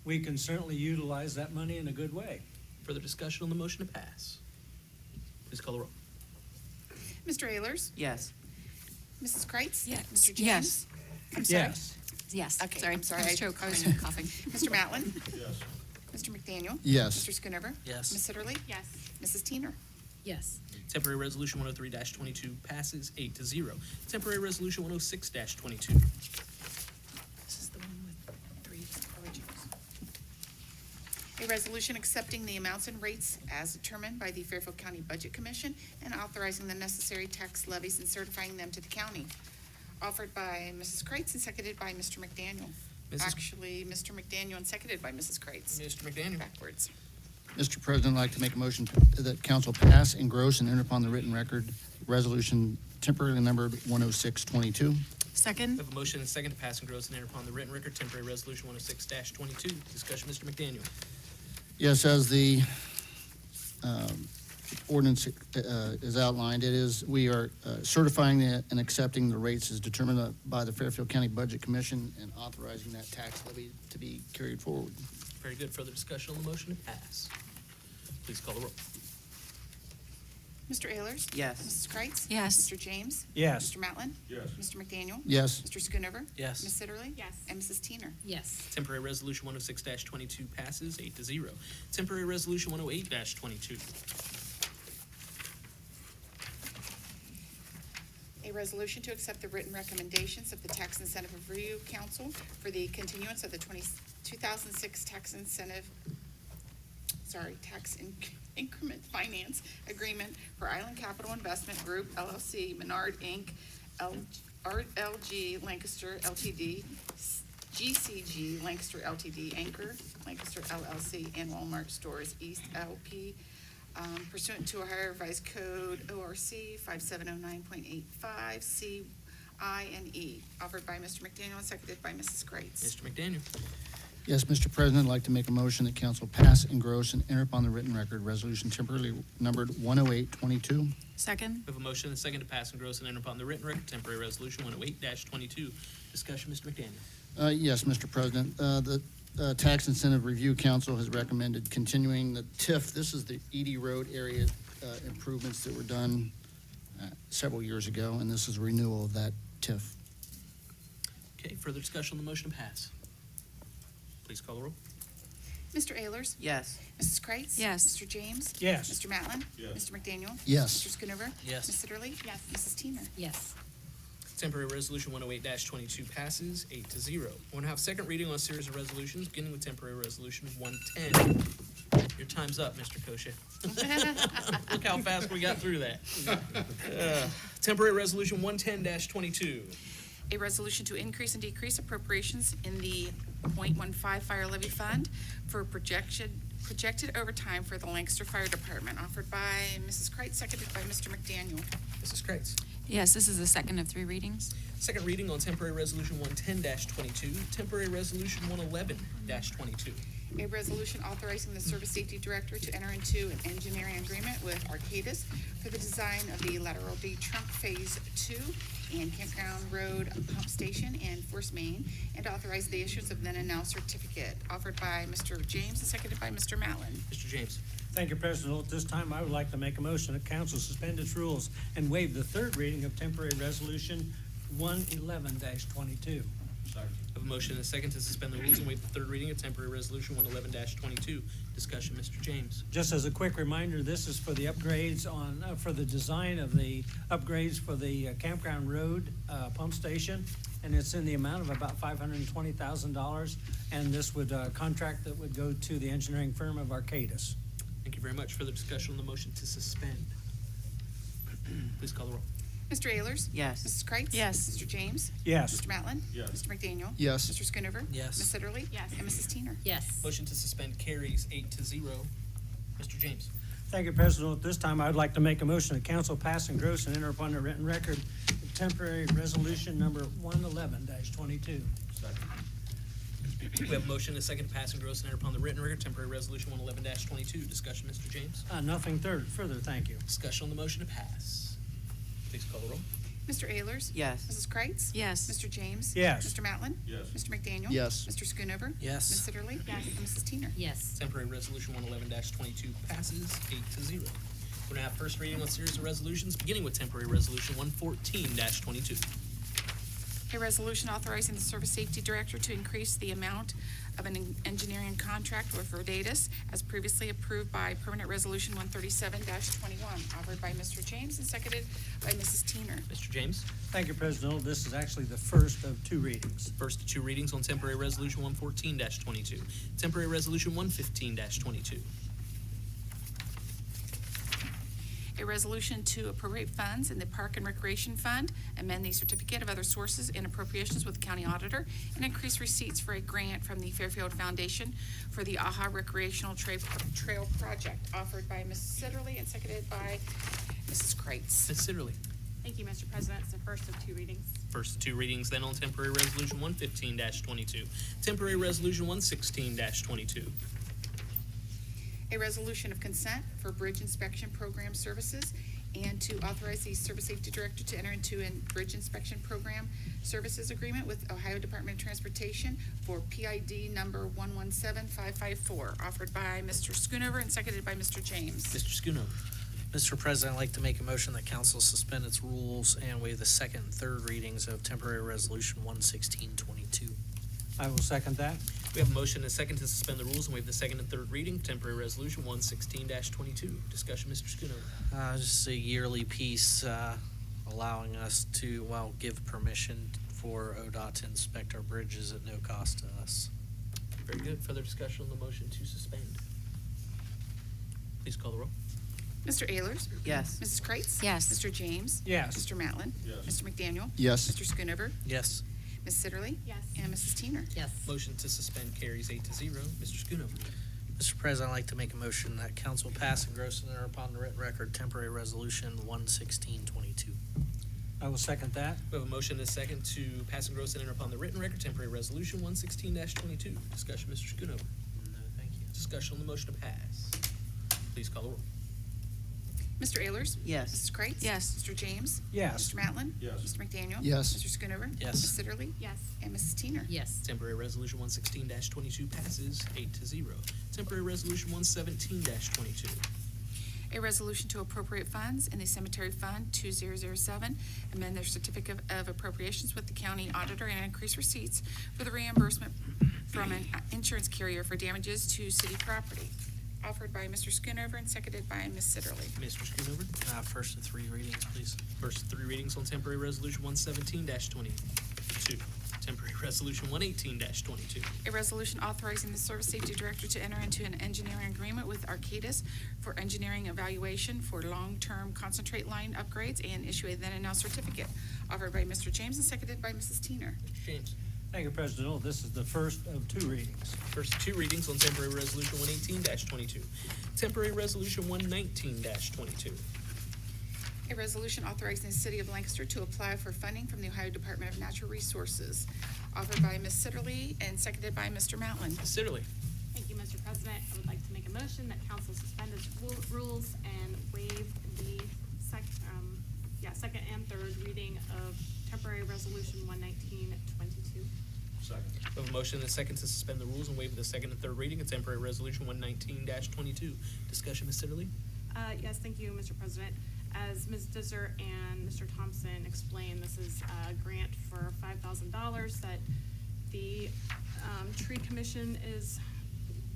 [SPEAKER 5] we can certainly utilize that money in a good way.
[SPEAKER 15] Further discussion on the motion to pass? Please call the roll.
[SPEAKER 4] Mr. Ayers?
[SPEAKER 17] Yes.
[SPEAKER 4] Mrs. Kreitz?
[SPEAKER 10] Yes.
[SPEAKER 4] Mr. James?
[SPEAKER 10] Yes.
[SPEAKER 4] I'm sorry.
[SPEAKER 5] Yes.
[SPEAKER 10] Yes.
[SPEAKER 4] Okay,
[SPEAKER 10] Sorry.
[SPEAKER 4] I'm sorry.
[SPEAKER 10] I was
[SPEAKER 4] coughing. Mr. Matlin? Yes. Mr. McDaniel?
[SPEAKER 1] Yes.
[SPEAKER 4] Mr. Schoonover?
[SPEAKER 15] Yes.
[SPEAKER 4] Ms. Sitterly?
[SPEAKER 7] Yes.
[SPEAKER 4] Mrs. Teener?
[SPEAKER 10] Yes.
[SPEAKER 15] Temporary resolution 103-22 passes 8-0. Temporary resolution 106-22.
[SPEAKER 4] This is the one with 3 originals. A resolution accepting the amounts and rates as determined by the Fairfield County Budget Commission and authorizing the necessary tax levies and certifying them to the county. Offered by Mrs. Kreitz and seconded by Mr. McDaniel. Actually, Mr. McDaniel and seconded by Mrs. Kreitz.
[SPEAKER 15] Mr. McDaniel.
[SPEAKER 4] Backwards.
[SPEAKER 1] Mr. President, I'd like to make a motion that council pass, engross, and enter upon the written record resolution temporarily numbered 106-22.
[SPEAKER 10] Second?
[SPEAKER 15] We have a motion and a second to pass and gross and enter upon the written record, temporary resolution 106-22. Discussion, Mr. McDaniel.
[SPEAKER 1] Yes, as the ordinance is outlined, we are certifying and accepting the rates as determined by the Fairfield County Budget Commission and authorizing that tax levy to be carried forward.
[SPEAKER 15] Very good. Further discussion on the motion to pass? Please call the roll.
[SPEAKER 4] Mr. Ayers?
[SPEAKER 17] Yes.
[SPEAKER 4] Mrs. Kreitz?
[SPEAKER 10] Yes.
[SPEAKER 4] Mr. James?
[SPEAKER 5] Yes.
[SPEAKER 4] Mr. Matlin? Yes. Mr. McDaniel?
[SPEAKER 1] Yes.
[SPEAKER 4] Mr. Schoonover?
[SPEAKER 15] Yes.
[SPEAKER 4] Ms. Sitterly?
[SPEAKER 7] Yes.
[SPEAKER 4] And Mrs. Teener?
[SPEAKER 10] Yes.
[SPEAKER 15] Temporary resolution 106-22 passes 8-0. Temporary resolution 108-22.
[SPEAKER 4] A resolution to accept the written recommendations of the Tax Incentive Review Council for the continuance of the 2006 tax increment finance agreement for Island Capital Investment Group LLC, Menard Inc., RLG Lancaster LTD, GCG Lancaster LTD, Anchor Lancaster LLC, and Walmart Stores East LP, pursuant to Ohio Revised Code ORC 5709.85 C, I, and E, offered by Mr. McDaniel and seconded by Mrs. Kreitz.
[SPEAKER 15] Mr. McDaniel.
[SPEAKER 1] Yes, Mr. President, I'd like to make a motion that council pass, engross, and enter upon the written record resolution temporarily numbered 108-22.
[SPEAKER 10] Second?
[SPEAKER 15] We have a motion and a second to pass and gross and enter upon the written record, temporary resolution 108-22. Discussion, Mr. McDaniel.
[SPEAKER 1] Yes, Mr. President. The Tax Incentive Review Council has recommended continuing the TIF. This is the Edie Road area improvements that were done several years ago, and this is a renewal of that TIF.
[SPEAKER 15] Okay, further discussion on the motion to pass? Please call the roll.
[SPEAKER 4] Mr. Ayers?
[SPEAKER 17] Yes.
[SPEAKER 4] Mrs. Kreitz?
[SPEAKER 10] Yes.
[SPEAKER 4] Mr. James?
[SPEAKER 5] Yes.
[SPEAKER 4] Mr. Matlin? Yes. Mr. McDaniel?
[SPEAKER 1] Yes.
[SPEAKER 4] Mr. Schoonover?
[SPEAKER 15] Yes.
[SPEAKER 4] Ms. Sitterly?
[SPEAKER 7] Yes.
[SPEAKER 4] Mrs. Teener?
[SPEAKER 10] Yes.
[SPEAKER 15] Temporary resolution 108-22 passes 8-0. We're going to have second reading on a series of resolutions, beginning with temporary resolution 110. Your time's up, Mr. Kosha. Look how fast we got through that. Temporary Resolution 110-22.
[SPEAKER 2] A resolution to increase and decrease appropriations in the .15 Fire Levy Fund for projected overtime for the Lancaster Fire Department, offered by Mrs. Kreitz, seconded by Mr. McDaniel.
[SPEAKER 15] Mrs. Kreitz.
[SPEAKER 19] Yes, this is the second of 3 readings.
[SPEAKER 15] Second reading on Temporary Resolution 110-22, Temporary Resolution 111-22.
[SPEAKER 2] A resolution authorizing the Service Safety Director to enter into an engineering agreement with Arcadis for the design of the lateral D trunk Phase 2 and Campground Road Pump Station and Force Main, and authorize the issuance of then and now certificate, offered by Mr. James and seconded by Mr. Mallon.
[SPEAKER 15] Mr. James.
[SPEAKER 5] Thank you, President. At this time, I would like to make a motion that council suspend its rules and waive the third reading of temporary resolution 111-22.
[SPEAKER 15] I have a motion and a second to suspend the rules and waive the third reading of Temporary Resolution 111-22. Discussion, Mr. James.
[SPEAKER 5] Just as a quick reminder, this is for the upgrades on, for the design of the upgrades for the Campground Road pump station, and it's in the amount of about $520,000, and this would, contract that would go to the engineering firm of Arcadis.
[SPEAKER 15] Thank you very much. Further discussion on the motion to suspend. Please call the roll.
[SPEAKER 2] Mr. Ayers?
[SPEAKER 17] Yes.
[SPEAKER 2] Mrs. Kreitz?
[SPEAKER 19] Yes.
[SPEAKER 2] Mr. James?
[SPEAKER 5] Yes.
[SPEAKER 2] Mr. Matlin? Yes. Mr. McDaniel?
[SPEAKER 1] Yes.
[SPEAKER 2] Mr. Schoonover?
[SPEAKER 4] Yes.
[SPEAKER 2] Ms. Sitterly?
[SPEAKER 7] Yes.
[SPEAKER 2] And Mrs. Teener?
[SPEAKER 10] Yes.
[SPEAKER 15] Motion to suspend carries 8-0. Mr. James.
[SPEAKER 5] Thank you, President. At this time, I would like to make a motion that council pass, engross, and enter upon the written record temporary resolution number 111-22.
[SPEAKER 15] We have a motion and a second to pass and gross and enter upon the written record Temporary Resolution 111-22. Discussion, Mr. James.
[SPEAKER 5] Nothing further, thank you.
[SPEAKER 15] Discussion on the motion to pass. Please call the roll.
[SPEAKER 2] Mr. Ayers?
[SPEAKER 17] Yes.
[SPEAKER 2] Mrs. Kreitz?
[SPEAKER 19] Yes.
[SPEAKER 2] Mr. James?
[SPEAKER 5] Yes.
[SPEAKER 2] Mr. Matlin? Yes. Mr. McDaniel?
[SPEAKER 1] Yes.
[SPEAKER 2] Mr. Schoonover?
[SPEAKER 4] Yes.
[SPEAKER 2] Ms. Sitterly? Yes. And Mrs. Teener?
[SPEAKER 10] Yes.
[SPEAKER 15] Temporary Resolution 111-22 passes 8-0. We're gonna have first reading on series of resolutions, beginning with Temporary Resolution 114-22.
[SPEAKER 2] A resolution authorizing the Service Safety Director to increase the amount of an engineering contract with Verdatis as previously approved by Permanent Resolution 137-21, offered by Mr. James and seconded by Mrs. Teener.
[SPEAKER 15] Mr. James.
[SPEAKER 5] Thank you, President. This is actually the first of 2 readings.
[SPEAKER 15] First 2 readings on Temporary Resolution 114-22. Temporary Resolution 115-22.
[SPEAKER 2] A resolution to appropriate funds in the Park and Recreation Fund, amend the certificate of other sources and appropriations with the county auditor, and increase receipts for a grant from the Fairfield Foundation for the AHA Recreational Trail Project, offered by Mrs. Sitterly and seconded by Mrs. Kreitz.
[SPEAKER 15] Ms. Sitterly.
[SPEAKER 7] Thank you, Mr. President. It's the first of 2 readings.
[SPEAKER 15] First 2 readings then on Temporary Resolution 115-22. Temporary Resolution 116-22.
[SPEAKER 2] A resolution of consent for bridge inspection program services and to authorize the Service Safety Director to enter into a bridge inspection program services agreement with Ohio Department of Transportation for PID number 117554, offered by Mr. Schoonover and seconded by Mr. James.
[SPEAKER 15] Mr. Schoonover.
[SPEAKER 4] Mr. President, I'd like to make a motion that council suspend its rules and waive the second and third readings of temporary resolution 116-22.
[SPEAKER 5] I will second that.
[SPEAKER 15] We have a motion and a second to suspend the rules and waive the second and third reading, Temporary Resolution 116-22. Discussion, Mr. Schoonover.
[SPEAKER 4] Just a yearly piece, allowing us to, give permission for ODOT to inspect our bridges at no cost to us.
[SPEAKER 15] Very good. Further discussion on the motion to suspend. Please call the roll.
[SPEAKER 2] Mr. Ayers?
[SPEAKER 17] Yes.
[SPEAKER 2] Mrs. Kreitz?
[SPEAKER 19] Yes.
[SPEAKER 2] Mr. James?
[SPEAKER 5] Yes.
[SPEAKER 2] Mr. Matlin? Yes. Mr. McDaniel?
[SPEAKER 1] Yes.
[SPEAKER 2] Mr. Schoonover?
[SPEAKER 4] Yes.
[SPEAKER 2] Ms. Sitterly?
[SPEAKER 7] Yes.
[SPEAKER 2] And Mrs. Teener?
[SPEAKER 10] Yes.
[SPEAKER 15] Motion to suspend carries 8-0. Mr. Schoonover.
[SPEAKER 4] Mr. President, I'd like to make a motion that council pass and gross and enter upon the written record temporary resolution 116-22.
[SPEAKER 5] I will second that.
[SPEAKER 15] We have a motion and a second to pass and gross and enter upon the written record, Temporary Resolution 116-22. Discussion, Mr. Schoonover.
[SPEAKER 4] No, thank you.
[SPEAKER 15] Discussion on the motion to pass. Please call the roll.
[SPEAKER 2] Mr. Ayers?
[SPEAKER 17] Yes.
[SPEAKER 2] Mrs. Kreitz?
[SPEAKER 19] Yes.
[SPEAKER 2] Mr. James?
[SPEAKER 5] Yes.
[SPEAKER 2] Mr. Matlin? Yes. Mr. McDaniel?
[SPEAKER 1] Yes.
[SPEAKER 2] Mr. Schoonover?
[SPEAKER 4] Yes.
[SPEAKER 2] Ms. Sitterly?
[SPEAKER 7] Yes.
[SPEAKER 2] And Mrs. Teener?
[SPEAKER 10] Yes.
[SPEAKER 15] Temporary Resolution 116-22 passes 8-0. Temporary Resolution 117-22.
[SPEAKER 2] A resolution to appropriate funds in the Cemetery Fund 2007, amend their certificate of appropriations with the county auditor and increase receipts for the reimbursement from an insurance carrier for damages to city property, offered by Mr. Schoonover and seconded by Ms. Sitterly.
[SPEAKER 15] Mr. Schoonover.
[SPEAKER 4] First of 3 readings, please.
[SPEAKER 15] First 3 readings on Temporary Resolution 117-22. Temporary Resolution 118-22.
[SPEAKER 2] A resolution authorizing the Service Safety Director to enter into an engineering agreement with Arcadis for engineering evaluation for long-term concentrate line upgrades and issue a then and now certificate, offered by Mr. James and seconded by Mrs. Teener.
[SPEAKER 15] Mr. James.
[SPEAKER 5] Thank you, President Earl. This is the first of two readings.
[SPEAKER 15] First two readings on temporary resolution 118-22. Temporary resolution 119-22.
[SPEAKER 2] A resolution authorizing the City of Lancaster to apply for funding from the Ohio Department of Natural Resources, offered by Ms. Sitterly and seconded by Mr. Matland.
[SPEAKER 15] Ms. Sitterly.
[SPEAKER 7] Thank you, Mr. President. I would like to make a motion that council suspend its rules and waive the second and third reading of temporary resolution 119-22.
[SPEAKER 15] We have a motion and a second to suspend the rules and waive the second and third reading of temporary resolution 119-22. Discussion, Ms. Sitterly?
[SPEAKER 7] Yes, thank you, Mr. President. As Ms. Disser and Mr. Thompson explained, this is a grant for $5,000 that the tree commission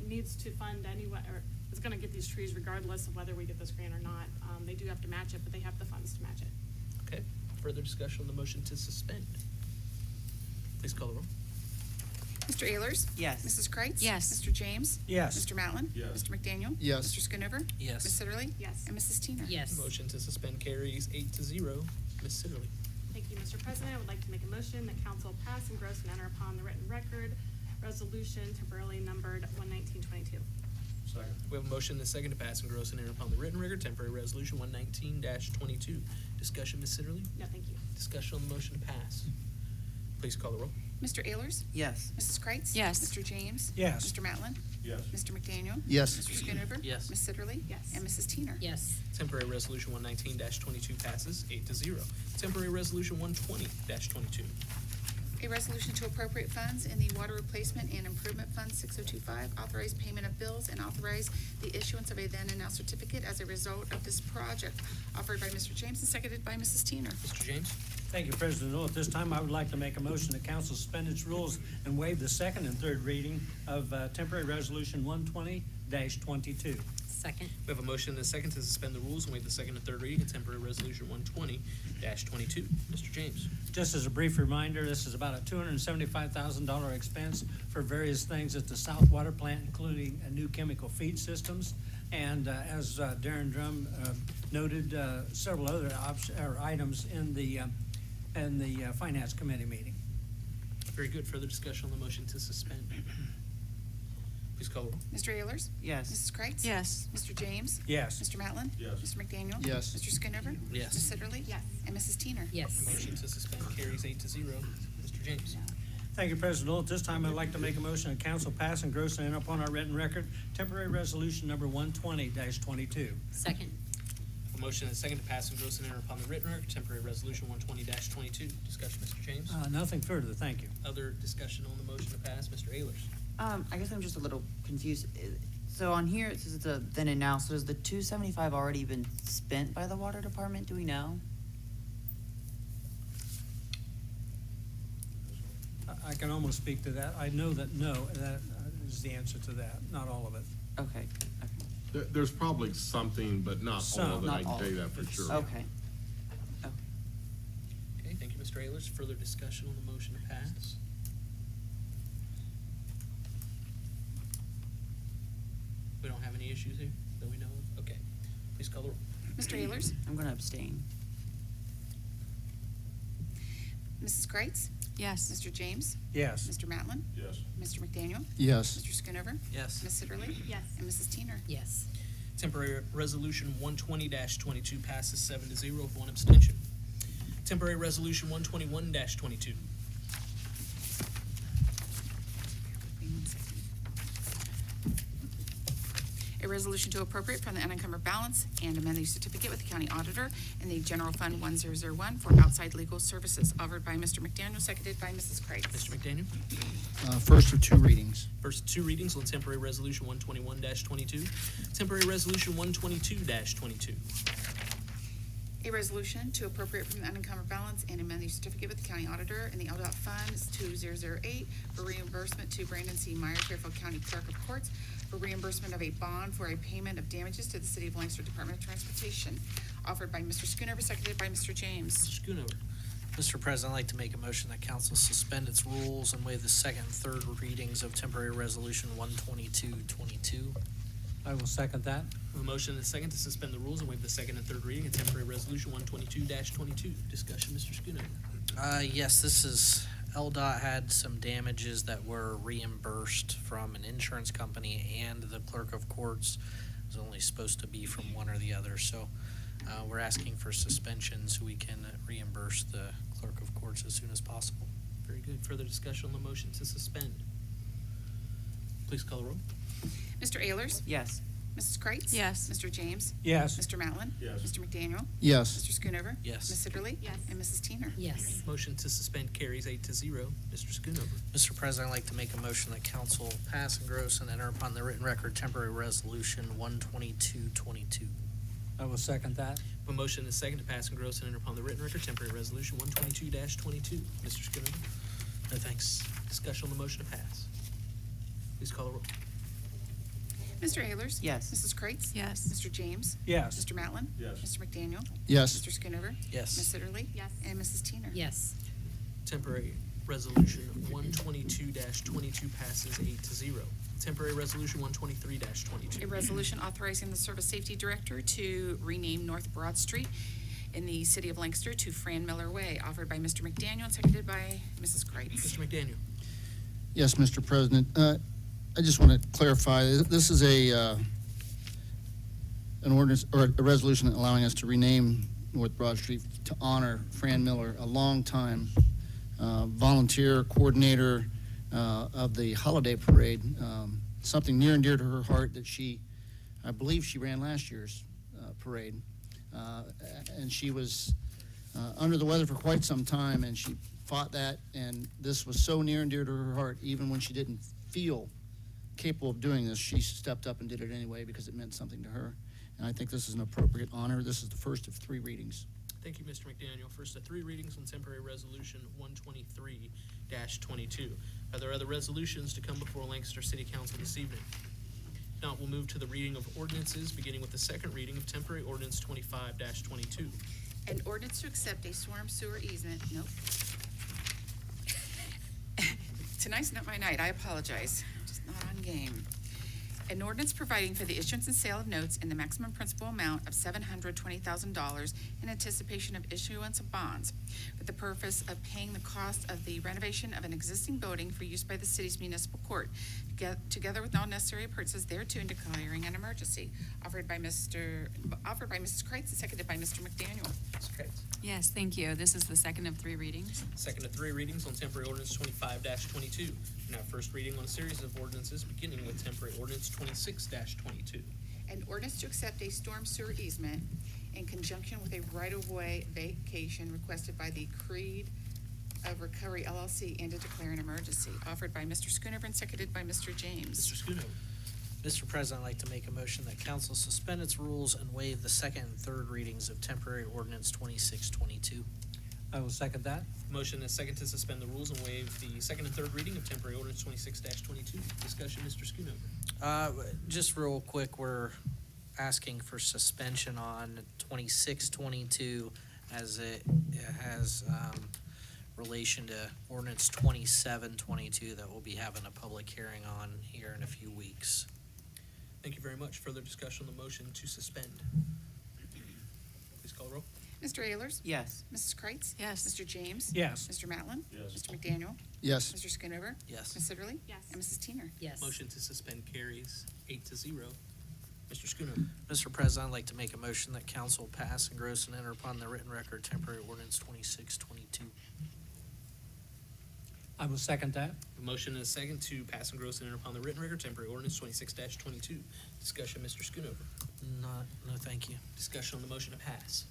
[SPEAKER 7] needs to fund anyway, or is gonna get these trees regardless of whether we get this grant or not. They do have to match it, but they have the funds to match it.
[SPEAKER 15] Okay. Further discussion on the motion to suspend. Please call the roll.
[SPEAKER 2] Mr. Ayers?
[SPEAKER 17] Yes.
[SPEAKER 2] Mrs. Kreitz?
[SPEAKER 8] Yes.
[SPEAKER 2] Mr. James?
[SPEAKER 5] Yes.
[SPEAKER 2] Mr. Matland?
[SPEAKER 11] Yes.
[SPEAKER 2] Mr. McDaniel?
[SPEAKER 1] Yes.
[SPEAKER 2] Mr. Schoonover?
[SPEAKER 15] Yes.
[SPEAKER 2] Ms. Sitterly?
[SPEAKER 7] Yes.
[SPEAKER 2] And Mrs. Teener.
[SPEAKER 8] Yes.
[SPEAKER 15] Motion to suspend carries 8-0. Ms. Sitterly.
[SPEAKER 7] Thank you, Mr. President. I would like to make a motion that council pass, engross, and enter upon the written record resolution temporarily numbered 119-22.
[SPEAKER 15] We have a motion and a second to pass, engross, and enter upon the written record temporary resolution 119-22. Discussion, Ms. Sitterly.
[SPEAKER 7] No, thank you.
[SPEAKER 15] Discussion on the motion to pass. Please call the roll.
[SPEAKER 2] Mr. Ayers?
[SPEAKER 17] Yes.
[SPEAKER 2] Mrs. Kreitz?
[SPEAKER 8] Yes.
[SPEAKER 2] Mr. James?
[SPEAKER 5] Yes.
[SPEAKER 2] Mr. Matland?
[SPEAKER 11] Yes.
[SPEAKER 2] Mr. McDaniel?
[SPEAKER 1] Yes.
[SPEAKER 2] Mr. Schoonover?
[SPEAKER 15] Yes.
[SPEAKER 2] Ms. Sitterly?
[SPEAKER 7] Yes.
[SPEAKER 2] And Mrs. Teener.
[SPEAKER 8] Yes.
[SPEAKER 15] Temporary resolution 119-22 passes 8-0. Temporary resolution 120-22.
[SPEAKER 2] A resolution to appropriate funds in the Water Replacement and Improvement Fund 6025, authorize payment of bills, and authorize the issuance of a then and now certificate as a result of this project, offered by Mr. James and seconded by Mrs. Teener.
[SPEAKER 15] Mr. James.
[SPEAKER 5] Thank you, President Earl. At this time, I would like to make a motion that council suspend its rules and waive the second and third reading of temporary resolution 120-22.
[SPEAKER 8] Second.
[SPEAKER 15] We have a motion and a second to suspend the rules and waive the second and third reading of temporary resolution 120-22. Mr. James.
[SPEAKER 5] Just as a brief reminder, this is about a $275,000 expense for various things at the South Water Plant, including new chemical feed systems. And as Darren Drum noted, several other items in the Finance Committee meeting.
[SPEAKER 15] Very good. Further discussion on the motion to suspend. Please call the roll.
[SPEAKER 2] Mr. Ayers?
[SPEAKER 17] Yes.
[SPEAKER 2] Mrs. Kreitz?
[SPEAKER 8] Yes.
[SPEAKER 2] Mr. James?
[SPEAKER 5] Yes.
[SPEAKER 2] Mr. Matland?
[SPEAKER 11] Yes.
[SPEAKER 2] Mr. McDaniel?
[SPEAKER 1] Yes.
[SPEAKER 2] Mr. Schoonover?
[SPEAKER 15] Yes.
[SPEAKER 2] Ms. Sitterly?
[SPEAKER 7] Yes.
[SPEAKER 2] And Mrs. Teener.
[SPEAKER 8] Yes.
[SPEAKER 15] Motion to suspend carries 8-0. Mr. James.
[SPEAKER 5] Thank you, President Earl. At this time, I'd like to make a motion that council pass, engross, and enter upon our written record temporary resolution number 120-22.
[SPEAKER 8] Second.
[SPEAKER 15] A motion and a second to pass, engross, and enter upon the written record temporary resolution 120-22. Discussion, Mr. James.
[SPEAKER 5] Nothing further, thank you.
[SPEAKER 15] Other discussion on the motion to pass, Mr. Ayers.
[SPEAKER 17] I guess I'm just a little confused. So on here, it says the then and now, so has the 275 already been spent by the water department? Do we know?
[SPEAKER 5] I can almost speak to that. I know that that is the answer to that, not all of it.
[SPEAKER 17] Okay,
[SPEAKER 11] There's probably something, but not all
[SPEAKER 5] Some,
[SPEAKER 11] of it,
[SPEAKER 17] not
[SPEAKER 11] I can
[SPEAKER 17] all
[SPEAKER 11] tell you
[SPEAKER 17] of
[SPEAKER 11] that
[SPEAKER 17] it.
[SPEAKER 11] for sure.
[SPEAKER 17] okay.
[SPEAKER 15] Okay, thank you, Mr. Ayers. Further discussion on the motion to pass? We don't have any issues here that we know of? Okay. Please call the roll.
[SPEAKER 2] Mr. Ayers?
[SPEAKER 17] I'm gonna abstain.
[SPEAKER 2] Mrs. Kreitz?
[SPEAKER 8] Yes.
[SPEAKER 2] Mr. James?
[SPEAKER 5] Yes.
[SPEAKER 2] Mr. Matland?
[SPEAKER 11] Yes.
[SPEAKER 2] Mr. McDaniel?
[SPEAKER 1] Yes.
[SPEAKER 2] Mr. Schoonover?
[SPEAKER 15] Yes.
[SPEAKER 2] Ms. Sitterly?
[SPEAKER 7] Yes.
[SPEAKER 2] And Mrs. Teener.
[SPEAKER 8] Yes.
[SPEAKER 15] Temporary resolution 120-22 passes 7-0 with one abstention. Temporary resolution 121-22.
[SPEAKER 2] A resolution to appropriate from the unencumbered balance and amend the certificate with the county auditor in the general fund 1001 for outside legal services, offered by Mr. McDaniel, seconded by Mrs. Kreitz.
[SPEAKER 15] Mr. McDaniel.
[SPEAKER 1] First of two readings.
[SPEAKER 15] First two readings on temporary resolution 121-22. Temporary resolution 122-22.
[SPEAKER 2] A resolution to appropriate from the unencumbered balance and amend the certificate with the county auditor in the LDOT funds 2008 for reimbursement to Brandon C. Meyer, Fairfield County Clerk of Courts, for reimbursement of a bond for a payment of damages to the City of Lancaster Department of Transportation, offered by Mr. Schoonover, seconded by Mr. James.
[SPEAKER 15] Mr. Schoonover.
[SPEAKER 4] Mr. President, I'd like to make a motion that council suspend its rules and waive the second and third readings of temporary resolution 12222.
[SPEAKER 5] I will second that.
[SPEAKER 15] A motion and a second to suspend the rules and waive the second and third reading of temporary resolution 122-22. Discussion, Mr. Schoonover.
[SPEAKER 4] Yes, this is, LDOT had some damages that were reimbursed from an insurance company and the clerk of courts. It was only supposed to be from one or the other, so we're asking for suspension so we can reimburse the clerk of courts as soon as possible.
[SPEAKER 15] Very good. Further discussion on the motion to suspend. Please call the roll.
[SPEAKER 2] Mr. Ayers?
[SPEAKER 17] Yes.
[SPEAKER 2] Mrs. Kreitz?
[SPEAKER 8] Yes.
[SPEAKER 2] Mr. James?
[SPEAKER 5] Yes.
[SPEAKER 2] Mr. Matlin?
[SPEAKER 11] Yes.
[SPEAKER 2] Mr. McDaniel?
[SPEAKER 1] Yes.
[SPEAKER 2] Mr. Schoonover?
[SPEAKER 4] Yes.
[SPEAKER 2] Ms. Sitterly?
[SPEAKER 7] Yes.
[SPEAKER 2] And Mrs. Teener?
[SPEAKER 10] Yes.
[SPEAKER 15] Motion to suspend carries 8-0. Mr. Schoonover.
[SPEAKER 4] Mr. President, I'd like to make a motion that council pass, engross, and enter upon the written record temporary resolution 12222.
[SPEAKER 5] I will second that.
[SPEAKER 15] A motion and a second to pass, engross, and enter upon the written record temporary resolution 122-22. Mr. Schoonover.
[SPEAKER 4] No thanks.
[SPEAKER 15] Discussion on the motion to pass. Please call the roll.
[SPEAKER 2] Mr. Ayers?
[SPEAKER 17] Yes.
[SPEAKER 2] Mrs. Kreitz?
[SPEAKER 8] Yes.
[SPEAKER 2] Mr. James?
[SPEAKER 5] Yes.
[SPEAKER 2] Mr. Matlin?
[SPEAKER 11] Yes.
[SPEAKER 2] Mr. McDaniel?
[SPEAKER 1] Yes.
[SPEAKER 2] Mr. Schoonover?
[SPEAKER 4] Yes.
[SPEAKER 2] Ms. Sitterly?
[SPEAKER 7] Yes.
[SPEAKER 2] And Mrs. Teener?
[SPEAKER 10] Yes.
[SPEAKER 15] Temporary resolution 122-22 passes 8-0. Temporary resolution 123-22.
[SPEAKER 2] A resolution authorizing the Service Safety Director to rename North Broad Street in the city of Lancaster to Fran Miller Way, offered by Mr. McDaniel and seconded by Mrs. Kreitz.
[SPEAKER 15] Mr. McDaniel.
[SPEAKER 1] Yes, Mr. President. I just want to clarify, this is an ordinance or a resolution allowing us to rename North Broad Street to honor Fran Miller, a longtime volunteer coordinator of the holiday parade. Something near and dear to her heart that I believe she ran last year's parade. And she was under the weather for quite some time, and she fought that, and this was so near and dear to her heart, even when she didn't feel capable of doing this, she stepped up and did it anyway because it meant something to her. And I think this is an appropriate honor. This is the first of 3 readings.
[SPEAKER 15] Thank you, Mr. McDaniel. First of 3 readings on temporary resolution 123-22. Are there other resolutions to come before Lancaster City Council this evening? If not, we'll move to the reading of ordinances, beginning with the second reading of temporary ordinance 25-22.
[SPEAKER 2] An ordinance to accept a storm sewer easement, nope. Tonight's not my night, I apologize, just not on game. An ordinance providing for the issuance and sale of notes in the maximum principal amount of $720,000 in anticipation of issuance of bonds for the purpose of paying the cost of the renovation of an existing building for use by the city's municipal court, together with all necessary purchases thereto and declaring an emergency. Offered by Mrs. Kreitz and seconded by Mr. McDaniel.
[SPEAKER 15] Ms. Kreitz.
[SPEAKER 8] Yes, thank you. This is the second of 3 readings.
[SPEAKER 15] Second of 3 readings on temporary ordinance 25-22. Now first reading on a series of ordinances, beginning with temporary ordinance 26-22.
[SPEAKER 2] An ordinance to accept a storm sewer easement in conjunction with a right-of-way vacation requested by the Creed of Recovery LLC and to declare an emergency. Offered by Mr. Schoonover and seconded by Mr. James.
[SPEAKER 15] Mr. Schoonover.
[SPEAKER 4] Mr. President, I'd like to make a motion that council suspend its rules and waive the second and third readings of temporary ordinance 2622.
[SPEAKER 5] I will second that.
[SPEAKER 15] Motion and a second to suspend the rules and waive the second and third reading of temporary ordinance 26-22. Discussion, Mr. Schoonover.
[SPEAKER 4] Just real quick, we're asking for suspension on 2622 as it has relation to ordinance 2722 that we'll be having a public hearing on here in a few weeks.
[SPEAKER 15] Thank you very much. Further discussion on the motion to suspend. Please call the roll.
[SPEAKER 2] Mr. Ayers?
[SPEAKER 17] Yes.
[SPEAKER 2] Mrs. Kreitz?
[SPEAKER 8] Yes.
[SPEAKER 2] Mr. James?
[SPEAKER 5] Yes.
[SPEAKER 2] Mr. Matlin?
[SPEAKER 11] Yes.
[SPEAKER 2] Mr. McDaniel?
[SPEAKER 1] Yes.
[SPEAKER 2] Mr. Schoonover?
[SPEAKER 4] Yes.
[SPEAKER 2] Ms. Sitterly?
[SPEAKER 7] Yes.
[SPEAKER 2] And Mrs. Teener?
[SPEAKER 10] Yes.
[SPEAKER 15] Motion to suspend carries 8-0. Mr. Schoonover.
[SPEAKER 4] Mr. President, I'd like to make a motion that council pass, engross, and enter upon the written record temporary ordinance 2622.
[SPEAKER 5] I will second that.
[SPEAKER 15] A motion and a second to pass and gross and enter upon the written record temporary ordinance 26-22. Discussion, Mr. Schoonover.
[SPEAKER 4] No, thank you.
[SPEAKER 15] Discussion on the motion to pass.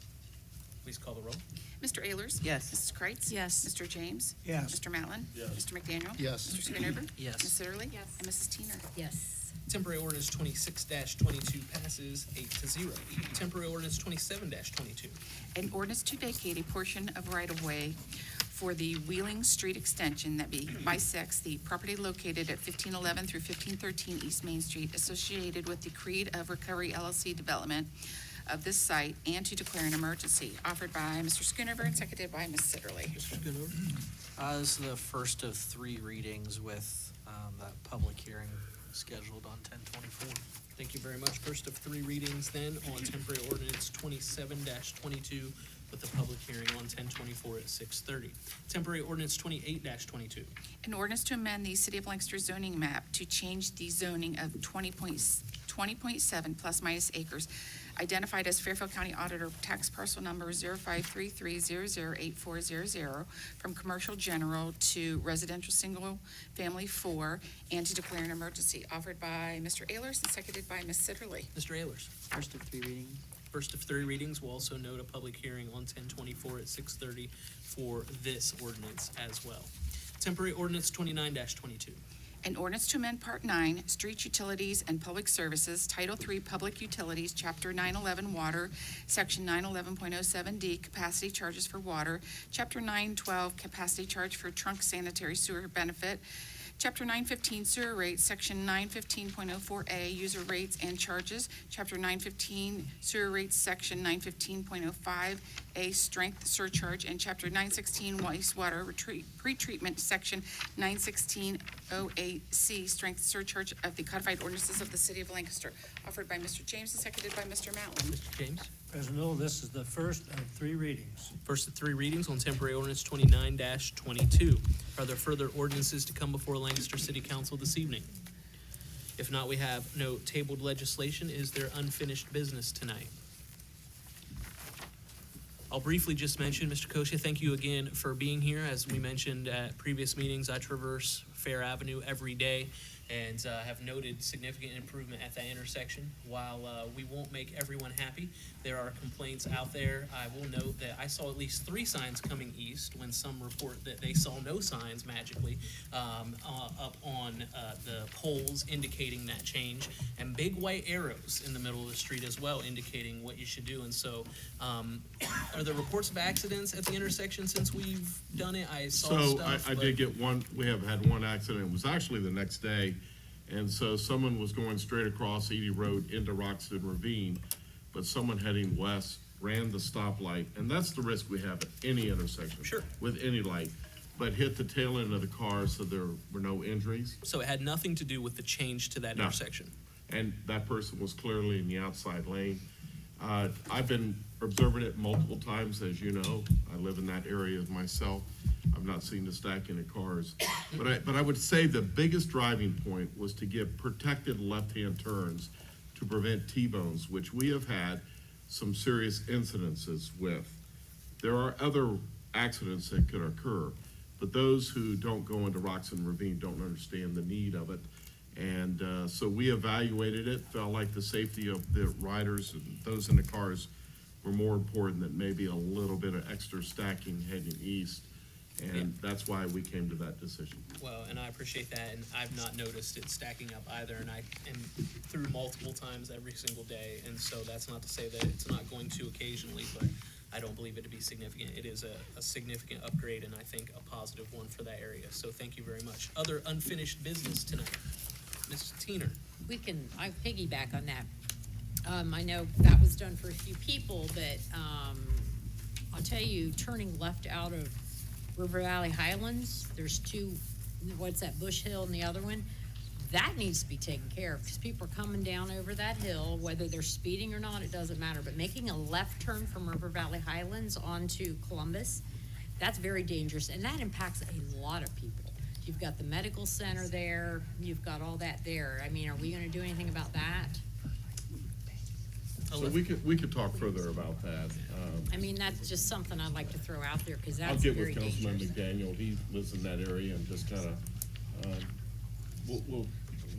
[SPEAKER 15] Please call the roll.
[SPEAKER 2] Mr. Ayers?
[SPEAKER 17] Yes.
[SPEAKER 2] Mrs. Kreitz?
[SPEAKER 8] Yes.
[SPEAKER 2] Mr. James?
[SPEAKER 5] Yes.
[SPEAKER 2] Mr. Matlin?
[SPEAKER 11] Yes.
[SPEAKER 2] Mr. McDaniel?
[SPEAKER 1] Yes.
[SPEAKER 2] Mr. Schoonover?
[SPEAKER 4] Yes.
[SPEAKER 2] Ms. Sitterly?
[SPEAKER 7] Yes.
[SPEAKER 2] And Mrs. Teener?
[SPEAKER 10] Yes.
[SPEAKER 15] Temporary ordinance 26-22 passes 8-0. Temporary ordinance 27-22.
[SPEAKER 2] An ordinance to vacate a portion of right-of-way for the Wheeling Street extension that bisects the property located at 1511 through 1513 East Main Street associated with the Creed of Recovery LLC development
[SPEAKER 19] of this site and to declare an emergency, offered by Mr. Schoonover and seconded by Ms. Sitterly.
[SPEAKER 15] Mr. Schoonover?
[SPEAKER 4] This is the first of 3 readings with that public hearing scheduled on 10/24.
[SPEAKER 15] Thank you very much. First of 3 readings then on temporary ordinance 27-22 with a public hearing on 10/24 at 6:30. Temporary ordinance 28-22.
[SPEAKER 19] An ordinance to amend the City of Lancaster zoning map to change the zoning of 20.7 plus minus acres identified as Fairfield County Auditor Tax Parcel Number 0533008400 from commercial general to residential single family 4 and to declare an emergency, offered by Mr. Ayers and seconded by Ms. Sitterly.
[SPEAKER 15] Mr. Ayers?
[SPEAKER 17] First of 3 readings.
[SPEAKER 15] First of 3 readings. We'll also note a public hearing on 10/24 at 6:30 for this ordinance as well. Temporary ordinance 29-22.
[SPEAKER 19] An ordinance to amend Part 9, Street Utilities and Public Services, Title 3, Public Utilities, Chapter 911 Water, Section 911.07D, Capacity Charges for Water, Chapter 912, Capacity Charge for Trunk Sanitary Sewer Benefit, Chapter 915 Sewer Rates, Section 915.04A User Rates and Charges, Chapter 915 Sewer Rates, Section 915.05A Strength Surcharge, and Chapter 916 Wastewater Pretreatment, Section 916.08C Strength Surcharge of the Codified Ordinances of the City of Lancaster, offered by Mr. James and seconded by Mr. Mountain.
[SPEAKER 15] Mr. James?
[SPEAKER 5] President Miller, this is the first of 3 readings.
[SPEAKER 15] First of 3 readings on temporary ordinance 29-22. Are there further ordinances to come before Lancaster City Council this evening? If not, we have no tabled legislation. Is there unfinished business tonight? I'll briefly just mention, Mr. Kosha, thank you again for being here. As we mentioned at previous meetings, I traverse Fair Avenue every day and have noted significant improvement at that intersection. While we won't make everyone happy, there are complaints out there. I will note that I saw at least 3 signs coming east when some report that they saw no signs magically up on the poles indicating that change, and big white arrows in the middle of the street as well indicating what you should do. And so are there reports of accidents at the intersection since we've done it? I saw stuff.
[SPEAKER 4] I did get one. We have had one accident. It was actually the next day. And so someone was going straight across Edie Road into Roxton Ravine, but someone heading west ran the stoplight, and that's the risk we have at any intersection.
[SPEAKER 15] Sure.
[SPEAKER 4] With any light, but hit the tail end of the car, so there were no injuries.
[SPEAKER 15] So it had nothing to do with the change to that
[SPEAKER 4] No.
[SPEAKER 15] intersection?
[SPEAKER 4] And that person was clearly in the outside lane. I've been observing it multiple times, as you know. I live in that area myself. I've not seen the stacking of cars. But I would say the biggest driving point was to give protected left-hand turns to prevent T-bones, which we have had some serious incidences with. There are other accidents that could occur, but those who don't go into Roxton Ravine don't understand the need of it. And so we evaluated it, felt like the safety of the riders and those in the cars were more important than maybe a little bit of extra stacking heading east. And that's why we came to that decision.
[SPEAKER 15] Well, and I appreciate that, and I've not noticed it stacking up either, and I am through multiple times every single day, and so that's not to say that it's not going to occasionally, but I don't believe it to be significant. It is a significant upgrade, and I think a positive one for that area, so thank you very much. Other unfinished business tonight? Ms. Teener?
[SPEAKER 10] I piggyback on that. I know that was done for a few people, but, I'll tell you, turning left out of River Valley Highlands, there's 2, what's that, Bush Hill and the other one? That needs to be taken care of, because people are coming down over that hill, whether they're speeding or not, it doesn't matter, but making a left turn from River Valley Highlands onto Columbus, that's very dangerous, and that impacts a lot of people. You've got the medical center there, you've got all that there. I mean, are we gonna do anything about that?
[SPEAKER 4] So we could talk further about that.
[SPEAKER 10] I mean, that's just something I'd like to throw out there, because
[SPEAKER 4] I'll
[SPEAKER 10] that's
[SPEAKER 4] get
[SPEAKER 10] very
[SPEAKER 4] with Councilman
[SPEAKER 10] dangerous.
[SPEAKER 4] McDaniel. He lives in that area and just kind of, we'll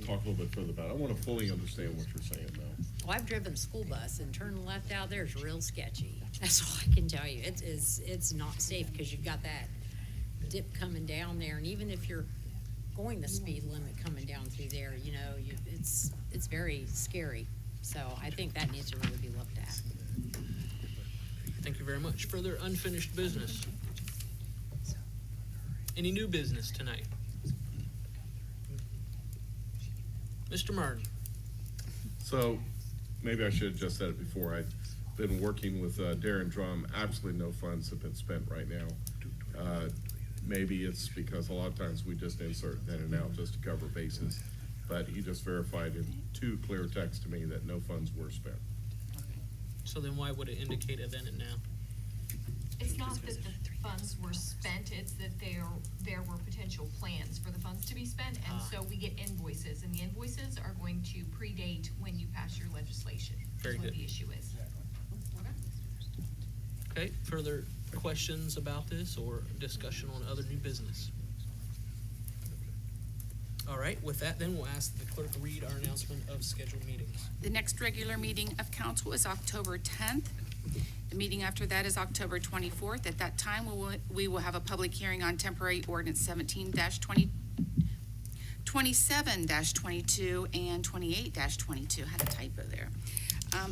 [SPEAKER 4] talk a little bit further about it. I want to fully understand what you're saying though.
[SPEAKER 10] Well, I've driven a school bus, and turning left out there is real sketchy. That's all I can tell you. It's not safe, because you've got that dip coming down there, and even if you're going the speed limit coming down through there, you know, it's very scary. So I think that needs to really be looked at.
[SPEAKER 15] Thank you very much. Further unfinished business? Any new business tonight? Mr. Martin?
[SPEAKER 4] So maybe I should have just said it before. been working with Darren Drum. Absolutely no funds have been spent right now. Maybe it's because a lot of times we just insert then and out just to cover bases. But he just verified in 2 clear text to me that no funds were spent.
[SPEAKER 15] So then why would it indicate a then and now?
[SPEAKER 3] It's not that the funds were spent, it's that there were potential plans for the funds to be spent, and so we get invoices, and the invoices are going to predate when you pass your legislation.
[SPEAKER 15] Very
[SPEAKER 3] is what
[SPEAKER 15] good.
[SPEAKER 3] the issue is.
[SPEAKER 15] Okay, further questions about this or discussion on other new business? All right, with that then, we'll ask the clerk to read our announcement of scheduled meetings.
[SPEAKER 2] The next regular meeting of council is October 10th. The meeting after that is October 24th. At that time, we will have a public hearing on temporary ordinance 27-22 and 28-22. Had a typo there.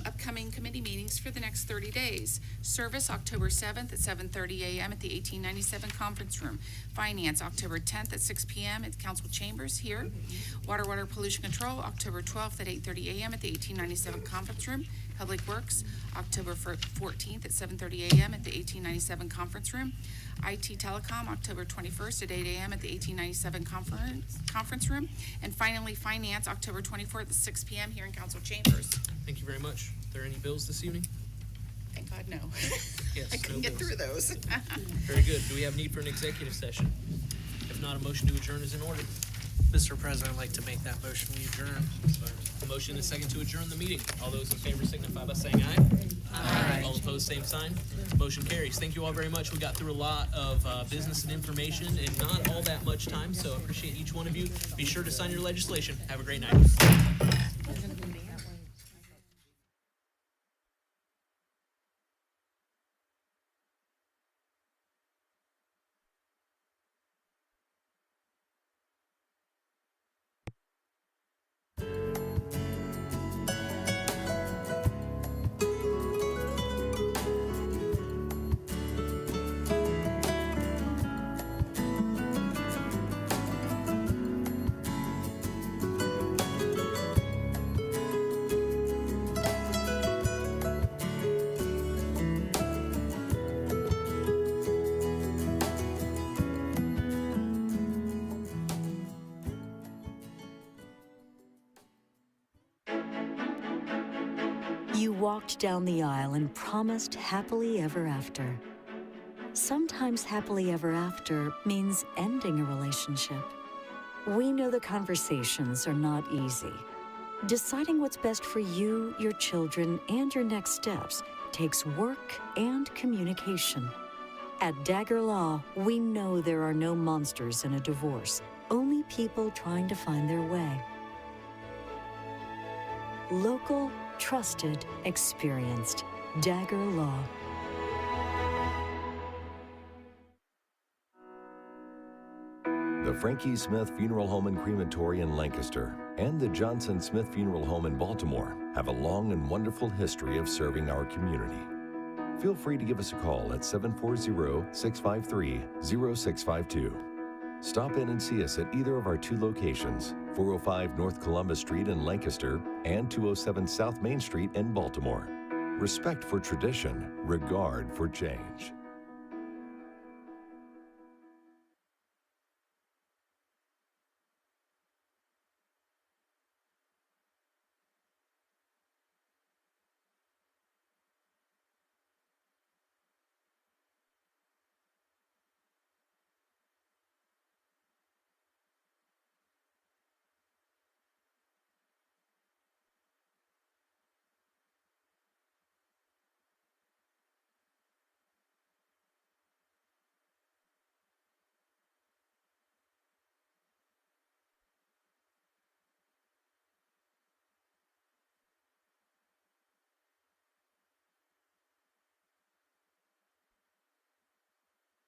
[SPEAKER 2] Upcoming committee meetings for the next 30 days. Service, October 7th at 7:30 a.m. at the 1897 Conference Room. Finance, October 10th at 6 p.m. at the council chambers here. Water Pollution Control, October 12th at 8:30 a.m. at the 1897 Conference Room. Public Works, October 14th at 7:30 a.m. at the 1897 Conference Room. IT Telecom, October 21st at 8 a.m. at the 1897 Conference Room. And finally, Finance, October 24th at 6 p.m. here in council chambers.
[SPEAKER 15] Thank you very much. Are there any bills this evening?
[SPEAKER 2] Thank God, no.
[SPEAKER 15] Yes,
[SPEAKER 2] I couldn't
[SPEAKER 15] no
[SPEAKER 2] get
[SPEAKER 15] bills.
[SPEAKER 2] through those.
[SPEAKER 15] Very good. Do we have need for an executive session? If not, a motion to adjourn is in order.
[SPEAKER 4] Mr. President, I'd like to make that motion, we adjourn.
[SPEAKER 15] A motion and a second to adjourn the meeting. All those in favor signify by saying aye. Aye. All opposed, same sign. Motion carries. Thank you all very much. We got through a lot of business and information and not all that much time, so I appreciate each one of you. Be sure to sign your legislation. Have a great night.
[SPEAKER 18] You walked down the aisle and promised happily ever after. Sometimes happily ever after means ending a relationship. We know the conversations are not easy. Deciding what's best for you, your children, and your next steps takes work and communication. At Dagger Law, we know there are no monsters in a divorce, only people trying to find their way. Local, trusted, experienced. Dagger Law.
[SPEAKER 19] The Frankie Smith Funeral Home and Crematory in Lancaster and the Johnson Smith Funeral Home in Baltimore have a long and wonderful history of serving our community. Feel free to give us a call at 740-653-0652. Stop in and see us at either of our 2 locations, 405 North Columbus Street in Lancaster and 207 South Main Street in Baltimore. Respect for tradition, regard for change.